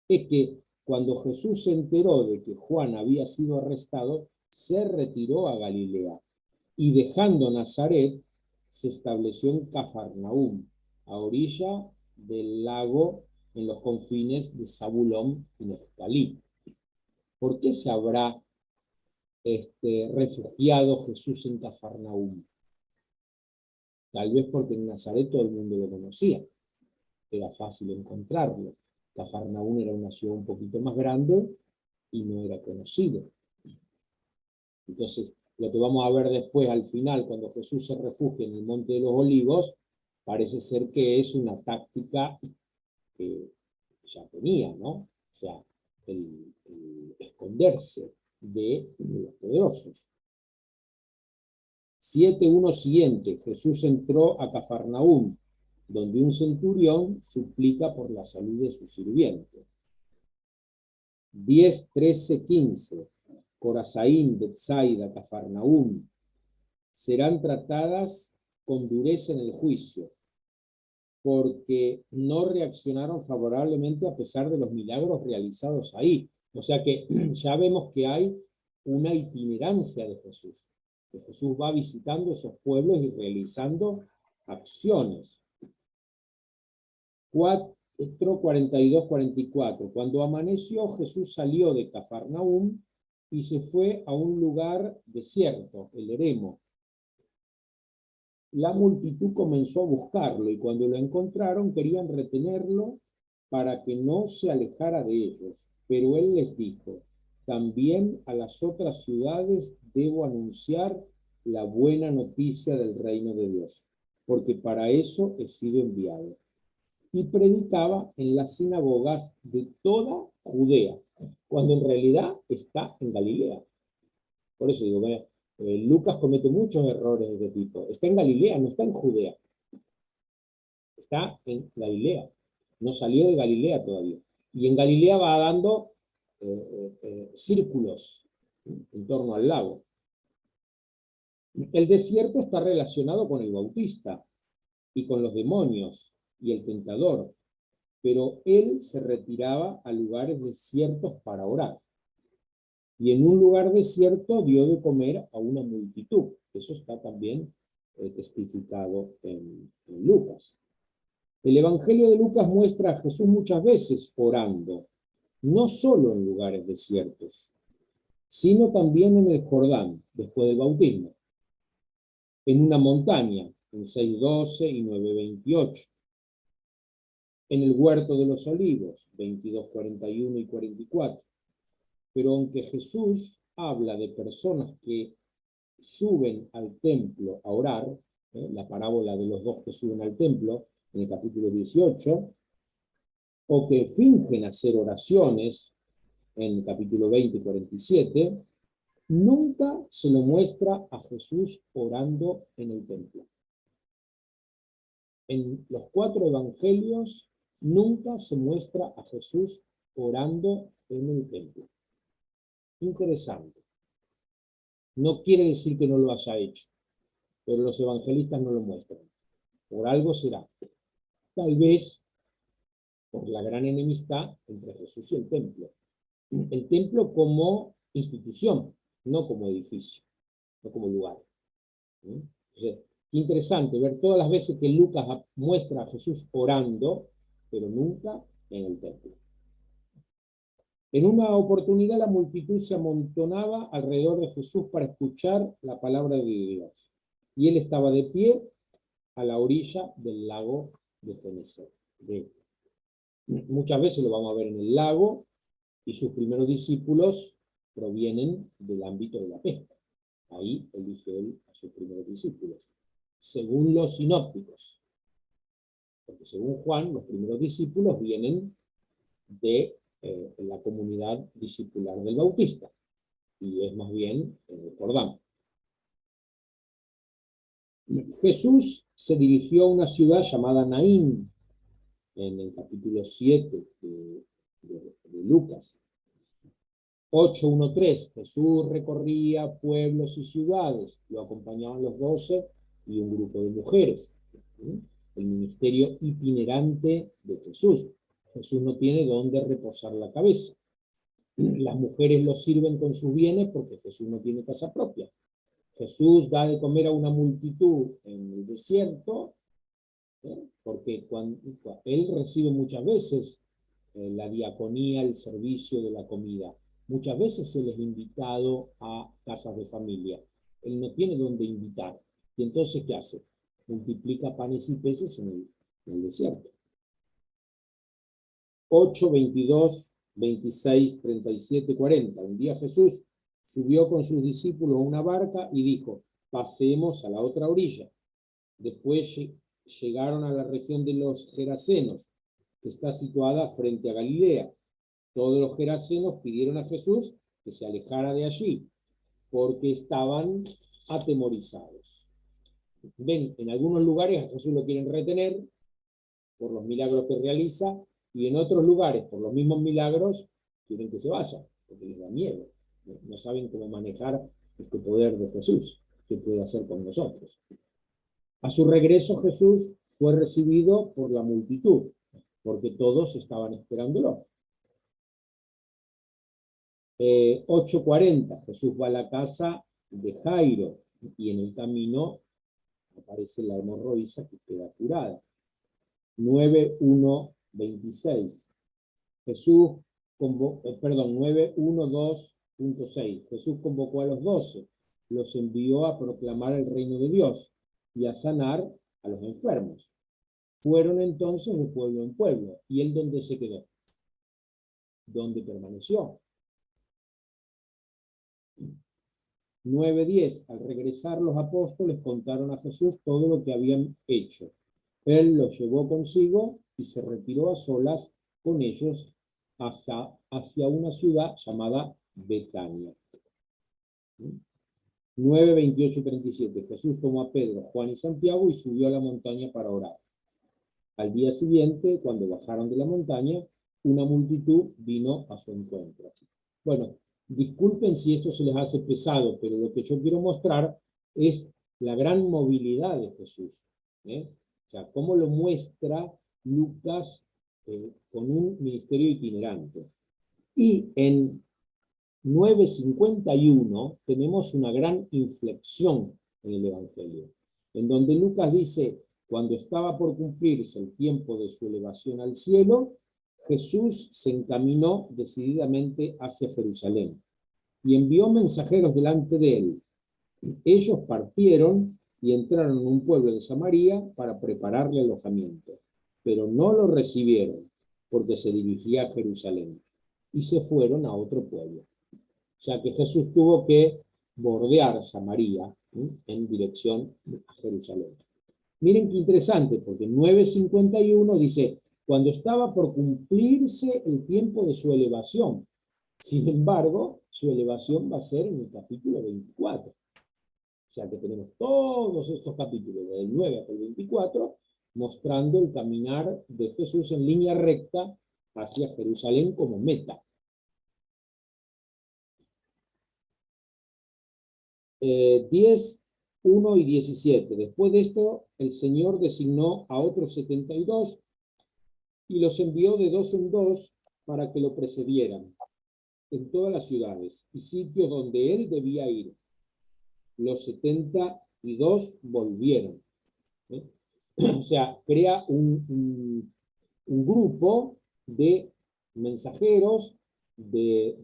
Es que cuando Jesús se enteró de que Juan había sido arrestado, se retiró a Galilea y dejando Nazaret, se estableció en Cafarnaúm, a orilla del lago en los confines de Zabulón y Neftalí. ¿Por qué se habrá refugiado Jesús en Cafarnaúm? Tal vez porque en Nazaret todo el mundo lo conocía, era fácil encontrarlo. Cafarnaúm era una ciudad un poquito más grande y no era conocido. Entonces, lo que vamos a ver después al final, cuando Jesús se refugia en el Monte de los Olivos, parece ser que es una táctica que ya tenía, ¿no? O sea, el esconderse de los poderosos. 7:1 siguiente, Jesús entró a Cafarnaúm, donde un centurión suplica por la salud de su sirviente. 10, 13, 15, Corazaín, Betsaida, Cafarnaúm, serán tratadas con dureza en el juicio, porque no reaccionaron favorablemente a pesar de los milagros realizados ahí. O sea que ya vemos que hay una itinerancia de Jesús, que Jesús va visitando esos pueblos y realizando acciones. 42-44. Cuando amaneció, Jesús salió de Cafarnaúm y se fue a un lugar desierto, el Eremo. La multitud comenzó a buscarlo y cuando lo encontraron querían retenerlo para que no se alejara de ellos. Pero él les dijo: también a las otras ciudades debo anunciar la buena noticia del reino de Dios, porque para eso he sido enviado. Y predicaba en las sinagogas de toda Judea, cuando en realidad está en Galilea. Por eso digo, Lucas comete muchos errores de este tipo. Está en Galilea, no está en Judea. Está en Galilea. No salió de Galilea todavía. Y en Galilea va dando círculos en torno al lago. El desierto está relacionado con el Bautista y con los demonios y el tentador, pero él se retiraba a lugares desiertos para orar. y en un lugar desierto dio de comer a una multitud. Eso está también testificado en Lucas. El Evangelio de Lucas muestra a Jesús muchas veces orando, no solo en lugares desiertos, sino también en el Jordán, después del bautismo, en una montaña, en 6:12 y 9:28, en el huerto de los olivos, 22:41 y 44. Pero aunque Jesús habla de personas que suben al templo a orar, la parábola de los dos que suben al templo, en el capítulo 18, o que fingen hacer oraciones, en el capítulo 20 y 47, nunca se lo muestra a Jesús orando en el templo. En los 4 evangelios nunca se muestra a Jesús orando en el templo. Interesante. No quiere decir que no lo haya hecho, pero los evangelistas no lo muestran. Por algo será. Tal vez por la gran enemistad entre Jesús y el templo. El templo como institución, no como edificio, no como lugar. Entonces, interesante ver todas las veces que Lucas muestra a Jesús orando, pero nunca en el templo. En una oportunidad la multitud se amontonaba alrededor de Jesús para escuchar la palabra de Dios. Y él estaba de pie a la orilla del lago de Genesaret. Muchas veces lo vamos a ver en el lago, y sus primeros discípulos provienen del ámbito de la pesca. Ahí elige él a sus primeros discípulos, según los sinópticos. Porque según Juan, los primeros discípulos vienen de la comunidad discipular del Bautista, y es más bien en el Jordán. Jesús se dirigió a una ciudad llamada Naín, en el capítulo 7 de Lucas. 8:1-3, Jesús recorría pueblos y ciudades, lo acompañaban los 12 y un grupo de mujeres. El ministerio itinerante de Jesús. Jesús no tiene dónde reposar la cabeza. Las mujeres lo sirven con sus bienes porque Jesús no tiene casa propia. Jesús da de comer a una multitud en el desierto, porque cuando él recibe muchas veces la diaconía, el servicio de la comida. Muchas veces él es invitado a casas de familia. Él no tiene dónde invitar. Y entonces, ¿qué hace? Multiplica panes y peces en el desierto. 8, 22, 26, 37, 40. Un día Jesús subió con sus discípulos a una barca y dijo, pasemos a la otra orilla. Después llegaron a la región de los Gerasenos, que está situada frente a Galilea. Todos los gerasenos pidieron a Jesús que se alejara de allí, porque estaban atemorizados. Ven, en algunos lugares a Jesús lo quieren retener por los milagros que realiza, y en otros lugares, por los mismos milagros, quieren que se vaya, porque les da miedo. No saben cómo manejar este poder de Jesús, que puede hacer con nosotros. A su regreso Jesús fue recibido por la multitud, porque todos estaban esperándolo. 8:40, Jesús va a la casa de Jairo, y en el camino aparece la hemorroísa que queda curada. 9:1-26, Jesús 9:1-2.6, Jesús convocó a los 12, los envió a proclamar el reino de Dios y a sanar a los enfermos. Fueron entonces de pueblo en pueblo. ¿Y él dónde se quedó? ¿Dónde permaneció? 9:10, al regresar los apóstoles contaron a Jesús todo lo que habían hecho. Él los llevó consigo y se retiró a solas con ellos hacia una ciudad llamada Betania. 9:28-37, Jesús tomó a Pedro, Juan y Santiago y subió a la montaña para orar. Al día siguiente, cuando bajaron de la montaña, una multitud vino a su encuentro. Bueno, disculpen si esto se les hace pesado, pero lo que yo quiero mostrar es la gran movilidad de Jesús. O sea, cómo lo muestra Lucas con un ministerio itinerante. Y en 9:51 tenemos una gran inflexión en el Evangelio, en donde Lucas dice, cuando estaba por cumplirse el tiempo de su elevación al cielo, Jesús se encaminó decididamente hacia Jerusalén y envió mensajeros delante de él. Ellos partieron y entraron en un pueblo de Samaria para prepararle alojamiento, pero no lo recibieron porque se dirigía a Jerusalén y se fueron a otro pueblo. O sea que Jesús tuvo que bordear Samaria en dirección a Jerusalén. Miren qué interesante, porque 9:51 dice, cuando estaba por cumplirse el tiempo de su elevación. Sin embargo, su elevación va a ser en el capítulo 24. O sea que tenemos todos estos capítulos, desde el 9 hasta el 24, mostrando el caminar de Jesús en línea recta hacia Jerusalén como meta. 10, 1 y 17. Después de esto, el Señor designó a otros 72 y los envió de dos en dos para que lo precedieran en todas las ciudades y sitios donde él debía ir. Los 72 volvieron. O sea, crea un grupo de mensajeros, de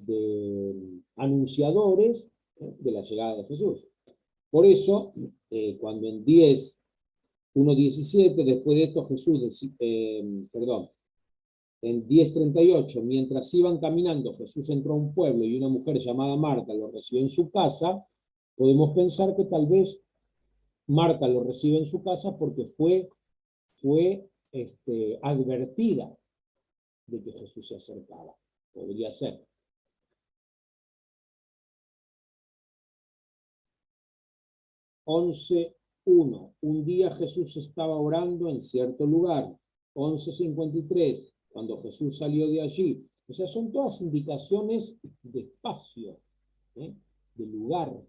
anunciadores de la llegada de Jesús. Por eso, cuando en 10:1-17, después de esto Jesús, en 10:38, mientras iban caminando, Jesús entró a un pueblo y una mujer llamada Marta lo recibió en su casa, podemos pensar que tal vez Marta lo recibe en su casa porque fue advertida de que Jesús se acercaba. Podría ser. 11:1. Un día Jesús estaba orando en cierto lugar. 11:53. Cuando Jesús salió de allí. O sea, son todas indicaciones de espacio, de lugar.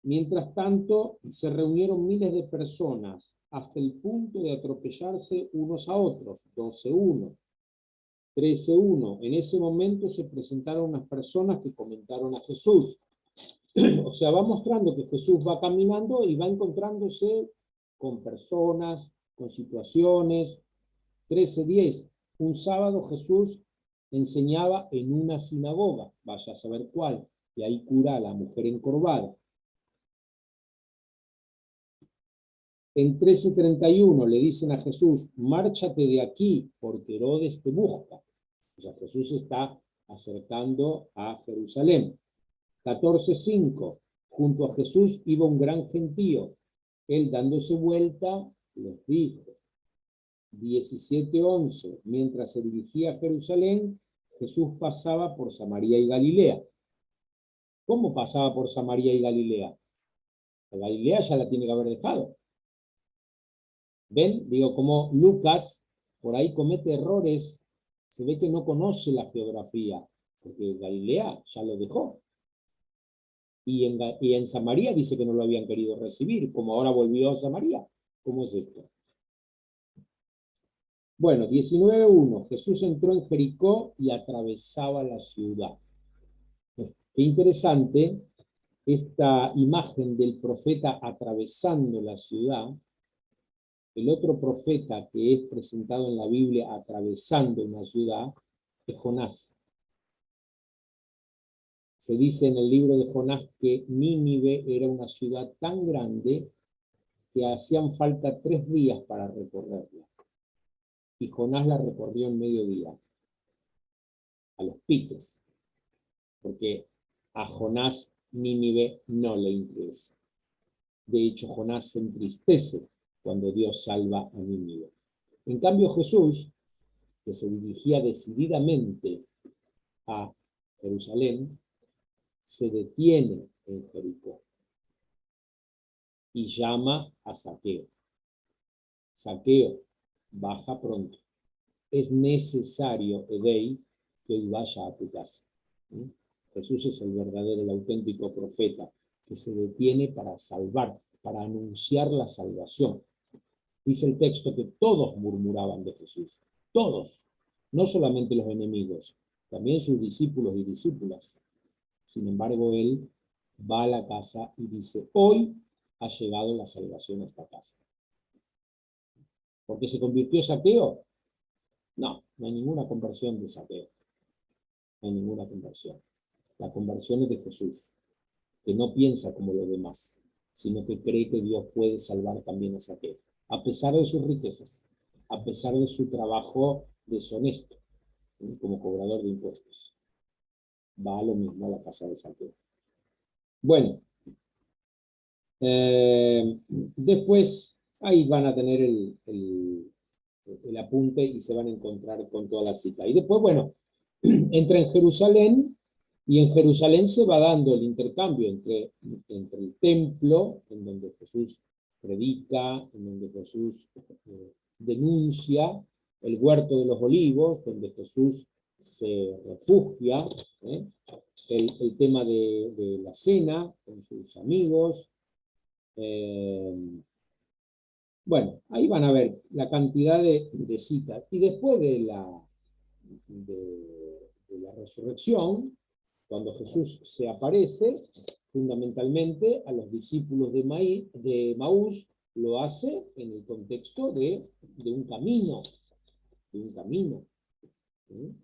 Mientras tanto, se reunieron miles de personas hasta el punto de atropellarse unos a otros. 12:1. 13:1. En ese momento se presentaron unas personas que comentaron a Jesús. O sea, va mostrando que Jesús va caminando y va encontrándose con personas, con situaciones. 13:10. Un sábado Jesús enseñaba en una sinagoga, vaya a saber cuál, y ahí cura a la mujer encorvada. En 13:31 le dicen a Jesús, márchate de aquí porque Herodes te busca. O sea, Jesús está acercando a Jerusalén. 14:5, junto a Jesús iba un gran gentío. Él dándose vuelta les dijo. 17:11, mientras se dirigía a Jerusalén, Jesús pasaba por Samaria y Galilea. ¿Cómo pasaba por Samaria y Galilea? La Galilea ya la tiene que haber dejado. ¿Ven? Digo, como Lucas por ahí comete errores, se ve que no conoce la geografía, porque Galilea ya lo dejó. Y en Samaria dice que no lo habían querido recibir, como ahora volvió a Samaria. ¿Cómo es esto? Bueno, 19:1. Jesús entró en Jericó y atravesaba la ciudad. Qué interesante esta imagen del profeta atravesando la ciudad. El otro profeta que es presentado en la Biblia atravesando una ciudad es Jonás. Se dice en el libro de Jonás que Nínive era una ciudad tan grande que hacían falta 3 días para recorrerla. Y Jonás la recorrió en mediodía, a los piques, porque a Jonás Nínive no le interesa. De hecho, Jonás se entristece cuando Dios salva a Nínive. En cambio, Jesús, que se dirigía decididamente a Jerusalén, se detiene en Jericó y llama a Zaqueo. Zaqueo, baja pronto. Es necesario, Edei, que hoy vaya a tu casa. Jesús es el verdadero, el auténtico profeta que se detiene para salvar, para anunciar la salvación. Dice el texto que todos murmuraban de Jesús, todos, no solamente los enemigos, también sus discípulos y discípulas. Sin embargo, él va a la casa y dice, hoy ha llegado la salvación a esta casa. ¿Porque se convirtió Zaqueo? No, no hay ninguna conversión de Zaqueo. No hay ninguna conversión. La conversión es de Jesús, que no piensa como los demás, sino que cree que Dios puede salvar también a Zaqueo, a pesar de sus riquezas, a pesar de su trabajo deshonesto, como cobrador de impuestos. Va a lo mismo a la casa de Zaqueo. Bueno, después ahí van a tener el apunte y se van a encontrar con toda la cita. Y después, bueno, entra en Jerusalén y en Jerusalén se va dando el intercambio entre el templo, en donde Jesús predica, en donde Jesús denuncia, el huerto de los olivos, donde Jesús se refugia, el tema de la cena con sus amigos. Bueno, ahí van a ver la cantidad de citas. Y después de la resurrección, cuando Jesús se aparece, fundamentalmente a los discípulos de Maús, lo hace en el contexto de un camino, ¿sí?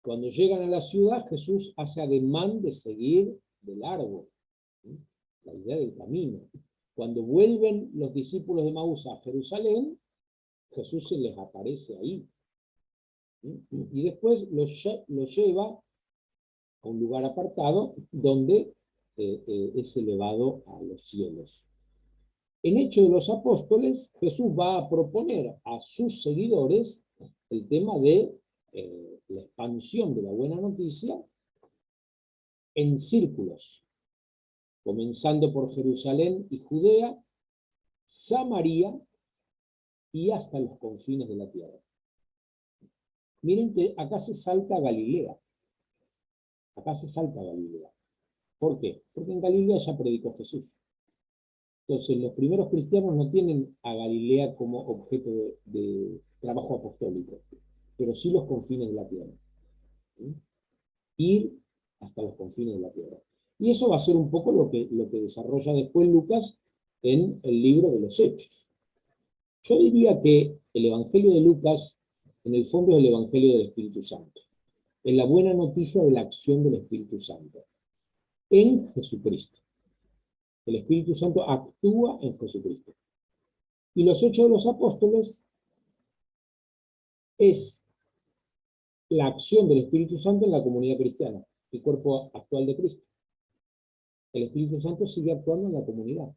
Cuando llegan a la ciudad, Jesús hace ademán de seguir de largo, ¿sí? La idea del camino. Cuando vuelven los discípulos de Maús a Jerusalén, Jesús se les aparece ahí. Y después los lleva a un lugar apartado donde es elevado a los cielos. En Hechos de los Apóstoles, Jesús va a proponer a sus seguidores el tema de la expansión de la buena noticia en círculos, comenzando por Jerusalén y Judea, Samaria y hasta los confines de la tierra. Miren que acá se salta Galilea. Acá se salta Galilea. ¿Por qué? Porque en Galilea ya predicó Jesús. Entonces, los primeros cristianos no tienen a Galilea como objeto de trabajo apostólico, pero sí los confines de la tierra. ¿Sí? Ir hasta los confines de la tierra. Y eso va a ser un poco lo que desarrolla después Lucas en el libro de los Hechos. Yo diría que el Evangelio de Lucas, en el fondo, es el Evangelio del Espíritu Santo. Es la buena noticia de la acción del Espíritu Santo en Jesucristo. El Espíritu Santo actúa en Jesucristo. Y los Hechos de los Apóstoles es la acción del Espíritu Santo en la comunidad cristiana, el cuerpo actual de Cristo. El Espíritu Santo sigue actuando en la comunidad.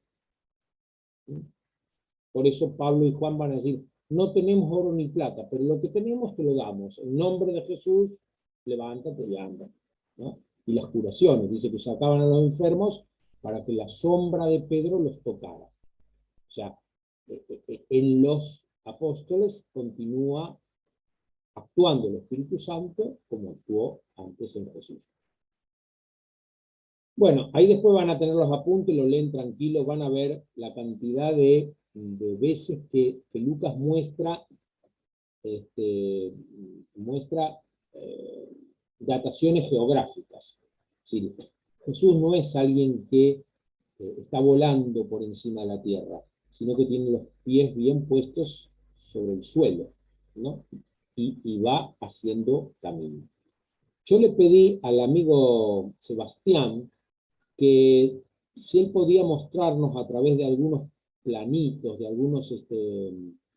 Por eso Pablo y Juan van a decir, no tenemos oro ni plata, pero lo que tenemos te lo damos. En nombre de Jesús, levántate y anda, ¿no? Y las curaciones, dice que sacaban a los enfermos para que la sombra de Pedro los tocara. O sea, en los apóstoles continúa actuando el Espíritu Santo como actuó antes en Jesús. Bueno, ahí después van a tener los apuntes, lo leen tranquilos, van a ver la cantidad de veces que Lucas muestra dataciones geográficas. Es decir, Jesús no es alguien que está volando por encima de la tierra, sino que tiene los pies bien puestos sobre el suelo, ¿no? Y va haciendo camino. Yo le pedí al amigo Sebastián que si él podía mostrarnos a través de algunos planitos, de algunos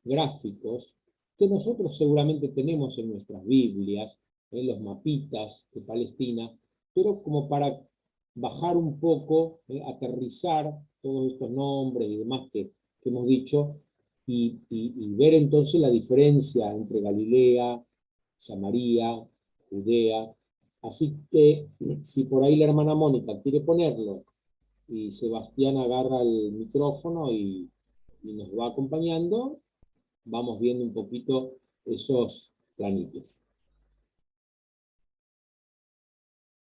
gráficos, que nosotros seguramente tenemos en nuestras Biblias, en los mapitas de Palestina, pero como para bajar un poco, aterrizar todos estos nombres y demás que hemos dicho, y ver entonces la diferencia entre Galilea, Samaria, Judea. Así que si por ahí la hermana Mónica quiere ponerlo y Sebastián agarra el micrófono y nos va acompañando, vamos viendo un poquito esos planitos.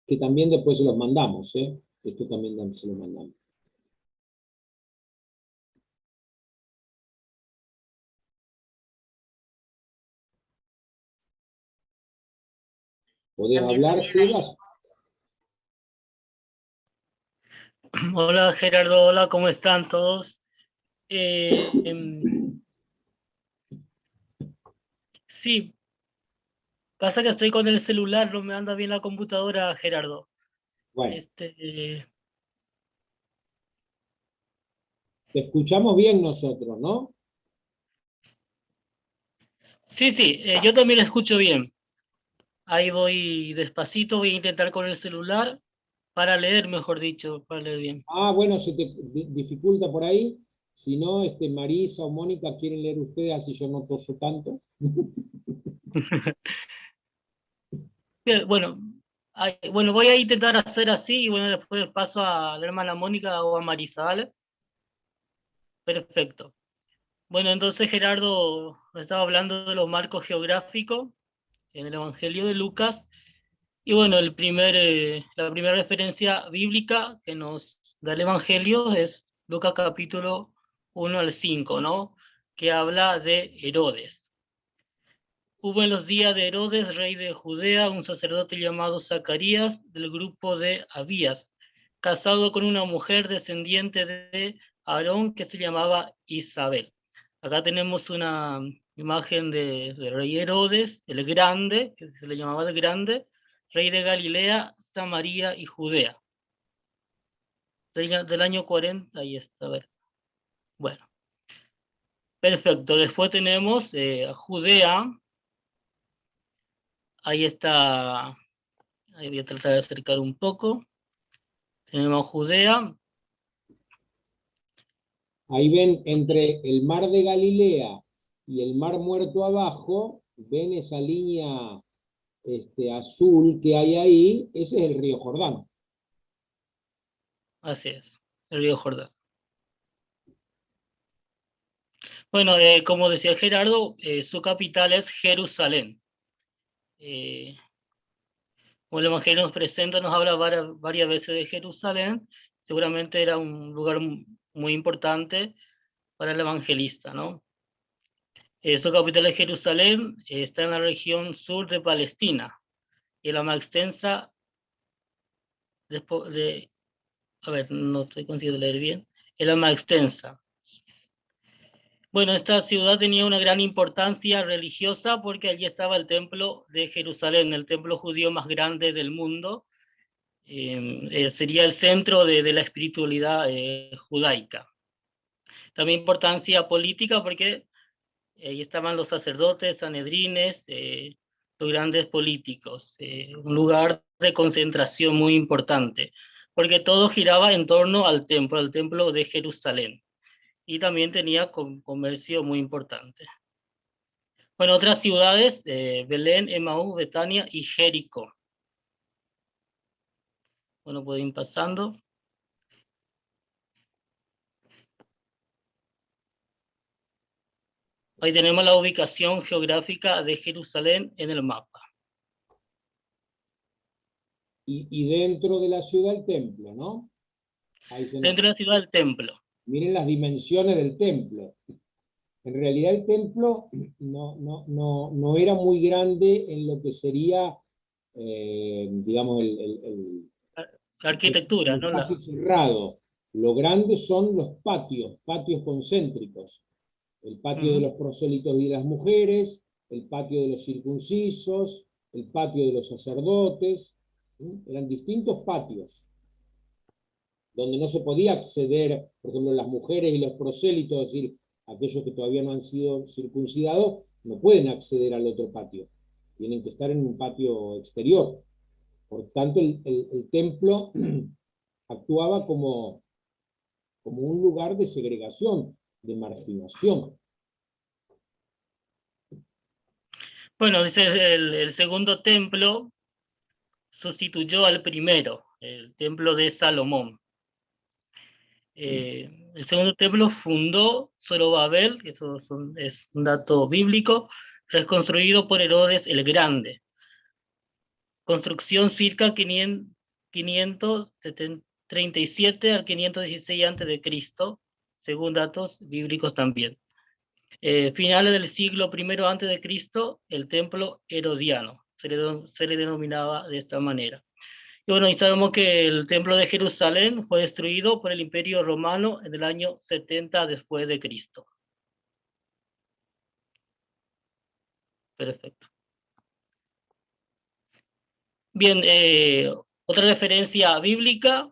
Que también después se los mandamos, ¿eh? Esto también se los mandamos. ¿Podés También hablar, tenían ahí. Sebas? Hola Gerardo, hola, ¿cómo están todos? Eh, em, sí, pasa que estoy con el celular, no me anda bien la computadora, Gerardo. Bueno, Este, te escuchamos bien nosotros, ¿no? sí, yo también escucho bien. Ahí voy despacito, voy a intentar con el celular para leer, mejor dicho, para leer bien. Ah, bueno, se te dificulta por ahí. Si no, Marisa o Mónica quieren leer ustedes, así yo no toso tanto. Bien, bueno, bueno, voy a intentar hacer así y bueno, después paso a la hermana Mónica o a Marisa, ¿vale? Perfecto. Bueno, entonces Gerardo estaba hablando de los marcos geográficos en el Evangelio de Lucas. Y bueno, la primera referencia bíblica que nos da el Evangelio es Lucas capítulo 1 al 5, ¿no? Que habla de Herodes. Hubo en los días de Herodes, rey de Judea, un sacerdote llamado Zacarías, del grupo de Abías, casado con una mujer descendiente de Aarón que se llamaba Isabel. Acá tenemos una imagen del rey Herodes, el Grande, que se le llamaba el Grande, rey de Galilea, Samaria y Judea. Del año 40, ahí está, a ver. Bueno, perfecto. Después tenemos Judea, ahí está, ahí voy a tratar de acercar un poco. Tenemos Judea, Ahí ven entre el mar de Galilea y el mar Muerto abajo, ven esa línea azul que hay ahí, ese es el río Jordán. así es, el río Jordán. Bueno, como decía Gerardo, su capital es Jerusalén. Como el Evangelio nos presenta, nos habla varias veces de Jerusalén, seguramente era un lugar muy importante para el evangelista, ¿no? Su capital es Jerusalén, está en la región sur de Palestina, y es la más extensa a ver, no estoy consiguiendo leer bien, es la más extensa. Bueno, esta ciudad tenía una gran importancia religiosa porque allí estaba el templo de Jerusalén, el templo judío más grande del mundo. Sería el centro de la espiritualidad judaica. También importancia política porque ahí estaban los sacerdotes, sanedrines, los grandes políticos, un lugar de concentración muy importante, porque todo giraba en torno al templo de Jerusalén, y también tenía comercio muy importante. Bueno, otras ciudades, Belén, Emaús, Betania y Jericó. Bueno, pueden ir pasando. Ahí tenemos la ubicación geográfica de Jerusalén en el mapa. Y dentro de la ciudad el templo, ¿no? Ahí se Dentro de la ciudad del templo. Miren las dimensiones del templo. En realidad el templo no era muy grande en lo que sería, digamos, La arquitectura, el ¿no? espacio cerrado. Lo grande son los patios concéntricos. El patio de los prosélitos y de las mujeres, el patio de los circuncisos, el patio de los sacerdotes. Eran distintos patios donde no se podía acceder, por ejemplo, las mujeres y los prosélitos, es decir, aquellos que todavía no han sido circuncidados, no pueden acceder al otro patio. Tienen que estar en un patio exterior. Por tanto, el templo actuaba como un lugar de segregación, de marginación. Bueno, dice el segundo templo sustituyó al primero, el templo de Salomón. El segundo templo fundó Zorobabel, que eso es un dato bíblico, reconstruido por Herodes el Grande. Construcción circa 537 al 516 a.C., según datos bíblicos también. Finales del siglo I a.C., el templo herodiano, se le denominaba de esta manera. Y bueno, y sabemos que el templo de Jerusalén fue destruido por el Imperio Romano en el año 70 después de Cristo. Perfecto. Bien, otra referencia bíblica,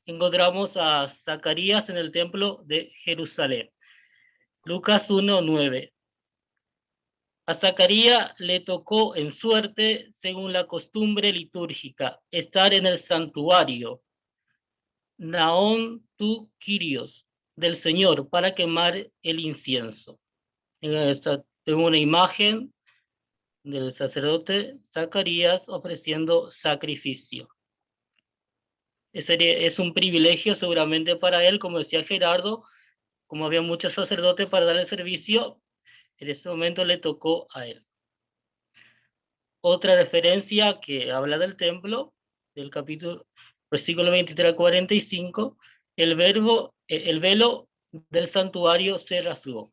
encontramos a Zacarías en el templo de Jerusalén. Lucas 1:9. A Zacarías le tocó en suerte, según la costumbre litúrgica, estar en el santuario, Naón tu Kyrios, del Señor, para quemar el incienso. En esta tengo una imagen del sacerdote Zacarías ofreciendo sacrificio. Es un privilegio seguramente para él, como decía Gerardo, como había muchos sacerdotes para dar el servicio, en ese momento le tocó a él. Otra referencia que habla del templo, del capítulo, versículo 23 al 45, el velo del santuario se rasgó.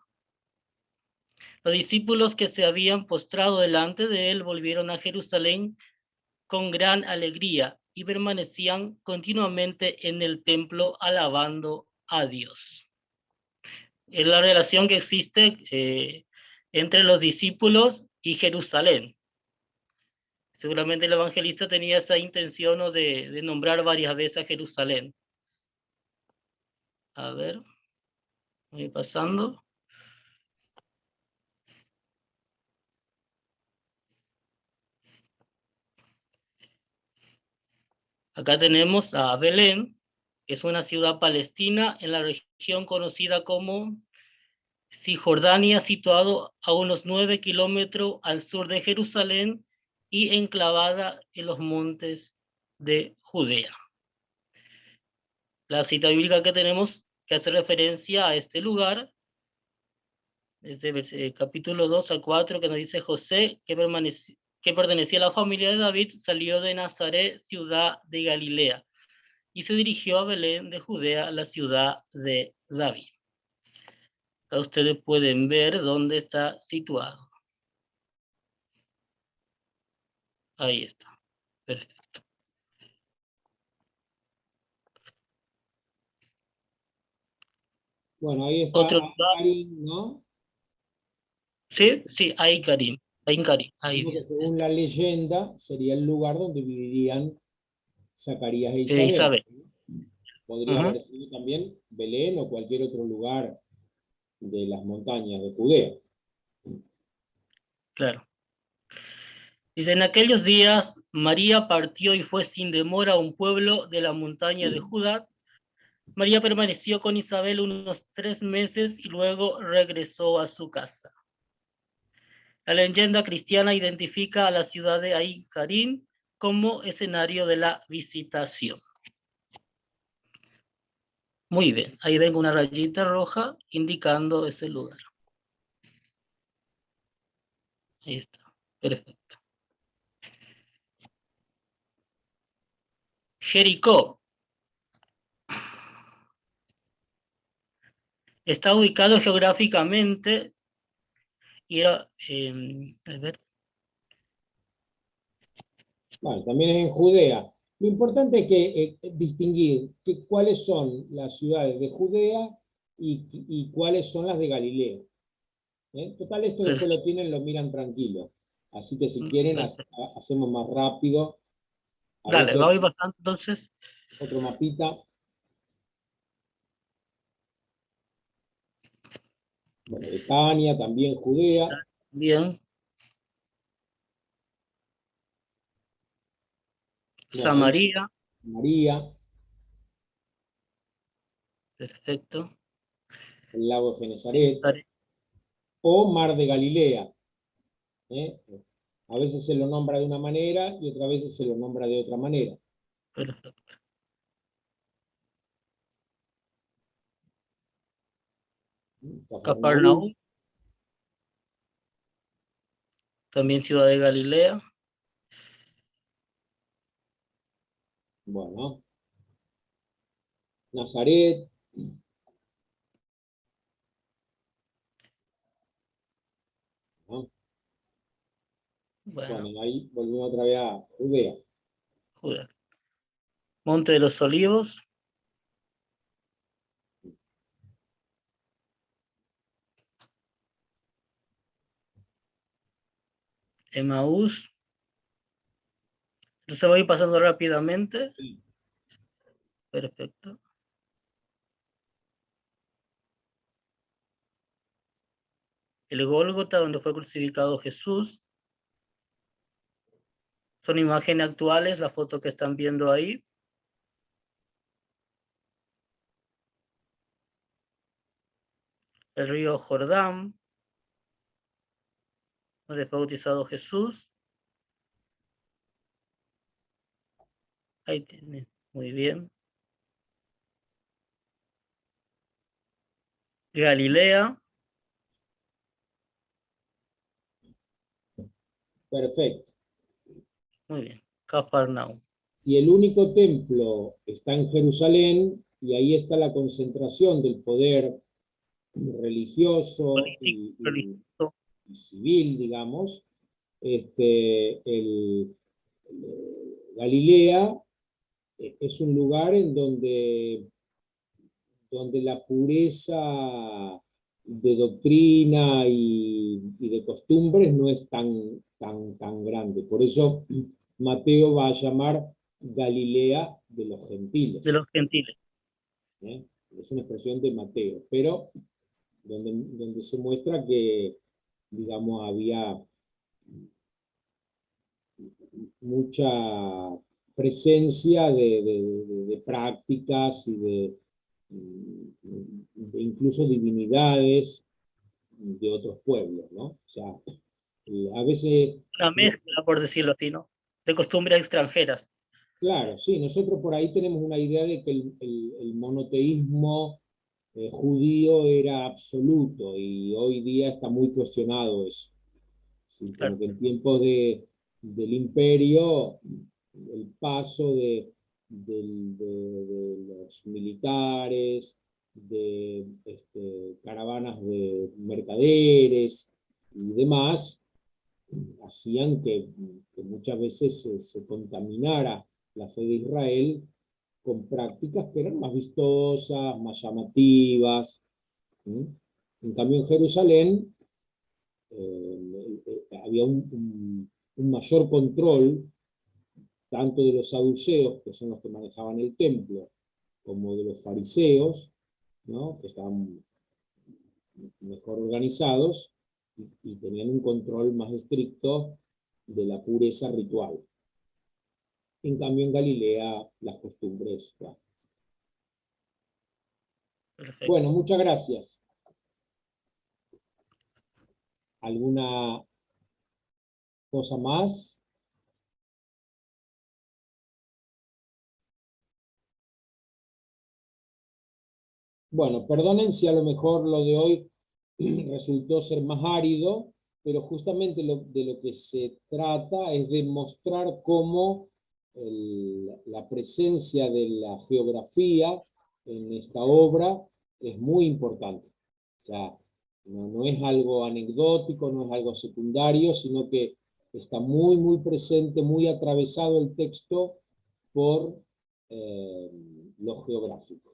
Los discípulos que se habían postrado delante de él volvieron a Jerusalén con gran alegría y permanecían continuamente en el templo alabando a Dios. Es la relación que existe entre los discípulos y Jerusalén. Seguramente el evangelista tenía esa intención de nombrar varias veces a Jerusalén. A ver, voy pasando. Acá tenemos a Belén, que es una ciudad palestina en la región conocida como Cisjordania, situado a unos 9 kilómetros al sur de Jerusalén y enclavada en los montes de Judea. La cita bíblica que tenemos que hace referencia a este lugar, desde capítulo 2 al 4, que nos dice José, que pertenecía a la familia de David, salió de Nazaret, ciudad de Galilea, y se dirigió a Belén de Judea, la ciudad de David. Acá ustedes pueden ver dónde está situado. Ahí está. Perfecto. Bueno, ahí está Otro lugar. Karim, ¿no? Sí, sí, ahí Karim. Ahí Karim. Ahí Digo que bien. según la leyenda sería el lugar donde vivirían Zacarías e Isabel. Isabel. Podría haber sido también Belén o cualquier otro lugar de las montañas de Judea. Claro. Dice, en aquellos días María partió y fue sin demora a un pueblo de la montaña de Judá. María permaneció con Isabel unos 3 meses y luego regresó a su casa. La leyenda cristiana identifica a la ciudad de Ain Karim como escenario de la visitación. Muy bien, ahí vengo una rayita roja indicando ese lugar. Ahí está, perfecto. Jericó. Está ubicado geográficamente y era, a ver. Bueno, también es en Judea. Lo importante es que distinguir cuáles son las ciudades de Judea y cuáles son las de Galilea. Total, esto después lo tienen, lo miran tranquilo. Así que si quieren, hacemos más rápido. A Dale, ver, voy bastante entonces. otro mapita. Bueno, Betania, también Judea. Bien. Bueno, ahí Samaria. María, Perfecto. el lago de Genezaret, o Mar de Galilea. A veces se lo nombra de una manera y otras veces se lo nombra de otra manera. Perfecto. Cafarnaúm, Capernaum. También ciudad de Galilea. bueno, Nazaret, ¿no? Bueno, Bueno, ahí volvemos otra vez a Judea. Judea. Monte de los Olivos. Emaús. Entonces voy pasando rápidamente. Sí. Perfecto. El Gólgota, donde fue crucificado Jesús. Son imágenes actuales, la foto que están viendo ahí. El río Jordán, donde fue bautizado Jesús. Ahí tiene, muy bien. Galilea. Perfecto. Muy bien. Cafarnaúm. Si el único templo está en Jerusalén, y ahí está la concentración del poder religioso Religioso. y civil, digamos, Galilea es un lugar en donde la pureza de doctrina y de costumbres no es tan grande. Por eso Mateo va a llamar Galilea de los gentiles. De los gentiles. Es una expresión de Mateo, pero donde se muestra que, digamos, había mucha presencia de prácticas y de incluso divinidades de otros pueblos, ¿no? O sea, a veces... Una mezcla, por decirlo así, ¿no? De costumbres extranjeras. Claro, sí, nosotros por ahí tenemos una idea de que el monoteísmo judío era absoluto y hoy día está muy cuestionado eso. Sí, Claro. como que en tiempos del imperio, el paso de los militares, de caravanas de mercaderes y demás, hacían que muchas veces se contaminara la fe de Israel con prácticas que eran más vistosas, más llamativas. En cambio, en Jerusalén había un mayor control, tanto de los saduceos, que son los que manejaban el templo, como de los fariseos, ¿no? Que estaban mejor organizados y tenían un control más estricto de la pureza ritual. En cambio, en Galilea, las costumbres. Bueno, Perfecto. bueno, muchas gracias. ¿Alguna cosa más? Bueno, perdonen si a lo mejor lo de hoy resultó ser más árido, pero justamente de lo que se trata es de mostrar cómo la presencia de la geografía en esta obra es muy importante. O sea, no es algo anecdótico, no es algo secundario, sino que está muy presente, muy atravesado el texto por lo geográfico.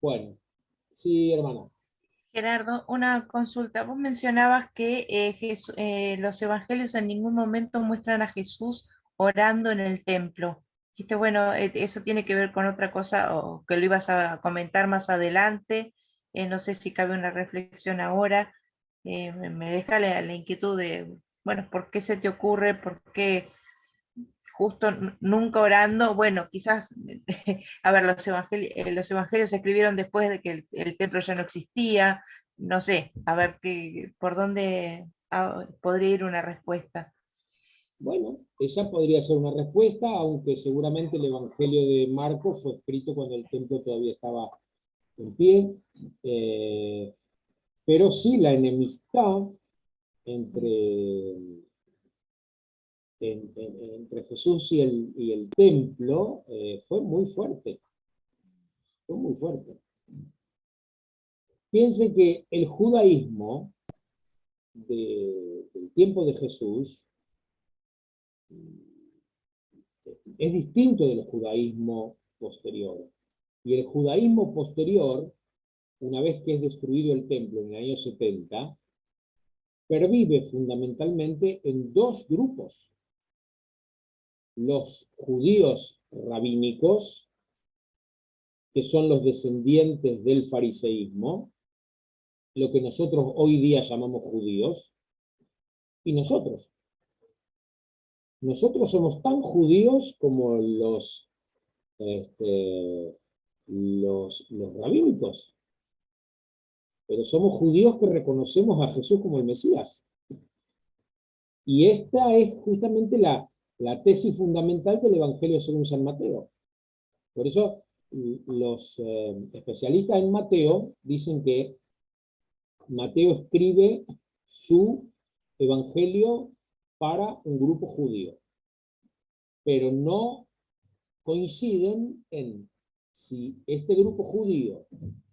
Bueno, sí, hermana. Gerardo, una consulta. Vos mencionabas que los evangelios en ningún momento muestran a Jesús orando en el templo. Dijiste, bueno, eso tiene que ver con otra cosa o que lo ibas a comentar más adelante. No sé si cabe una reflexión ahora. Me deja la inquietud de, bueno, ¿por qué se te ocurre? ¿Por qué justo nunca orando? Bueno, quizás, a ver, los evangelios se escribieron después de que el templo ya no existía, no sé, a ver por dónde podría ir una respuesta. Bueno, esa podría ser una respuesta, aunque seguramente el Evangelio de Marcos fue escrito cuando el templo todavía estaba en pie, pero sí la enemistad entre, entre Jesús y el templo fue muy fuerte, fue muy fuerte. Piensen que el judaísmo del tiempo de Jesús es distinto del judaísmo posterior. Y el judaísmo posterior, una vez que es destruido el templo en el año 70, pervive fundamentalmente en dos grupos. Los judíos rabínicos, que son los descendientes del fariseísmo, lo que nosotros hoy día llamamos judíos, y nosotros. Nosotros somos tan judíos como los rabínicos, pero somos judíos que reconocemos a Jesús como el Mesías. Y esta es justamente la tesis fundamental del Evangelio según San Mateo. Por eso los especialistas en Mateo dicen que Mateo escribe su Evangelio para un grupo judío, pero no coinciden en si este grupo judío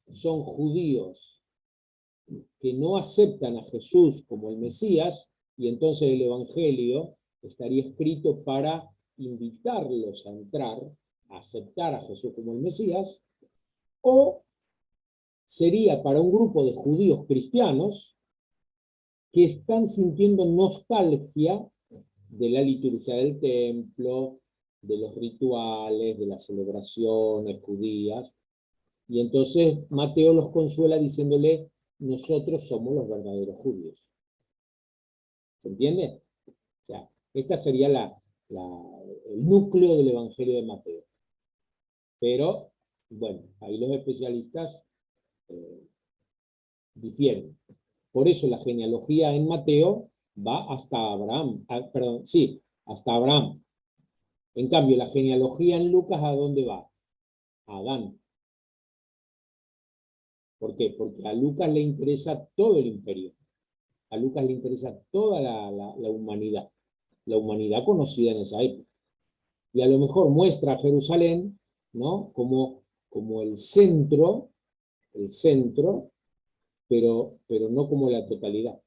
son judíos que no aceptan a Jesús como el Mesías, y entonces el Evangelio estaría escrito para invitarlos a entrar, a aceptar a Jesús como el Mesías, o sería para un grupo de judíos cristianos que están sintiendo nostalgia de la liturgia del templo, de los rituales, de las celebraciones judías, y entonces Mateo los consuela diciéndole: nosotros somos los verdaderos judíos. ¿Se entiende? O sea, esta sería el núcleo del Evangelio de Mateo. Pero, bueno, ahí los especialistas difieren. Por eso la genealogía en Mateo va hasta Abraham. Hasta Abraham. En cambio, la genealogía en Lucas, ¿a dónde va? A Adán. ¿Por qué? Porque a Lucas le interesa todo el imperio. A Lucas le interesa toda la humanidad. La humanidad conocida en esa época. Y a lo mejor muestra a Jerusalén, ¿no?, como el centro, pero no como la totalidad.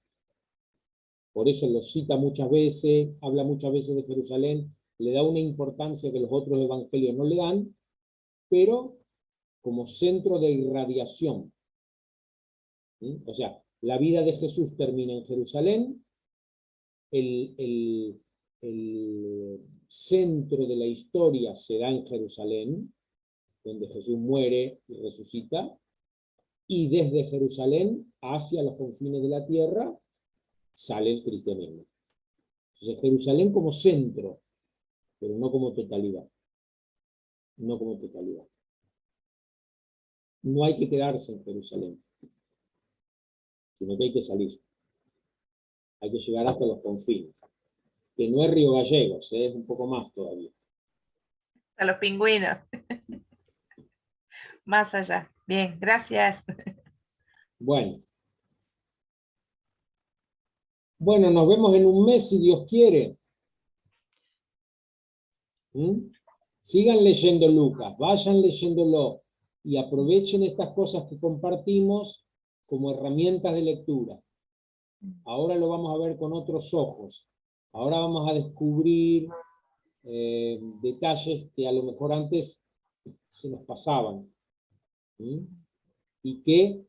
Por eso lo cita muchas veces, habla muchas veces de Jerusalén, le da una importancia que los otros evangelios no le dan, pero como centro de irradiación. ¿Sí? O sea, la vida de Jesús termina en Jerusalén, el centro de la historia se da en Jerusalén, donde Jesús muere y resucita, y desde Jerusalén hacia los confines de la tierra sale el cristianismo. Entonces Jerusalén como centro, pero no como totalidad. No como totalidad. No hay que quedarse en Jerusalén, sino que hay que salir. Hay que llegar hasta los confines. Que no es Río Gallegos, es un poco más todavía. A los pingüinos. Más allá. Bien, gracias. Bueno. Bueno, nos vemos en un mes si Dios quiere. Sigan leyendo Lucas, vayan leyéndolo y aprovechen estas cosas que compartimos como herramientas de lectura. Ahora lo vamos a ver con otros ojos. Ahora vamos a descubrir detalles que a lo mejor antes se nos pasaban y que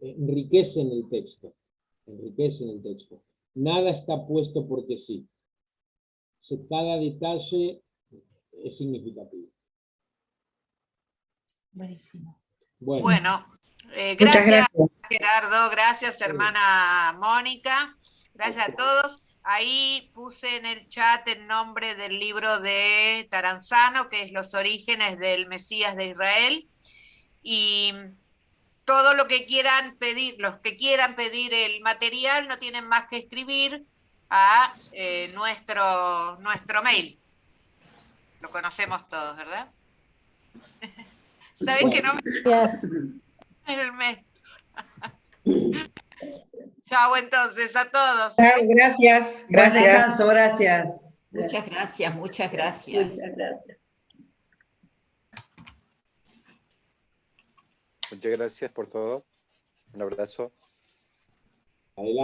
enriquecen el texto. Enriquecen el texto. Nada está puesto porque sí. Cada detalle es significativo. Buenísimo. Bueno, Gracias Gerardo, gracias hermana Mónica, gracias a todos. Ahí puse en el chat el nombre del libro de Taranzano, que es Los orígenes del Mesías de Israel, y todo lo que quieran pedir, los que quieran pedir el material no tienen más que escribir a nuestro mail. Lo conocemos todos, ¿verdad? ¿Saben que no me... el mail? Chao entonces a todos. Gracias. Buen descanso, gracias. Muchas gracias, muchas gracias. Muchas gracias. Muchas gracias por todo. Un abrazo. Adelante.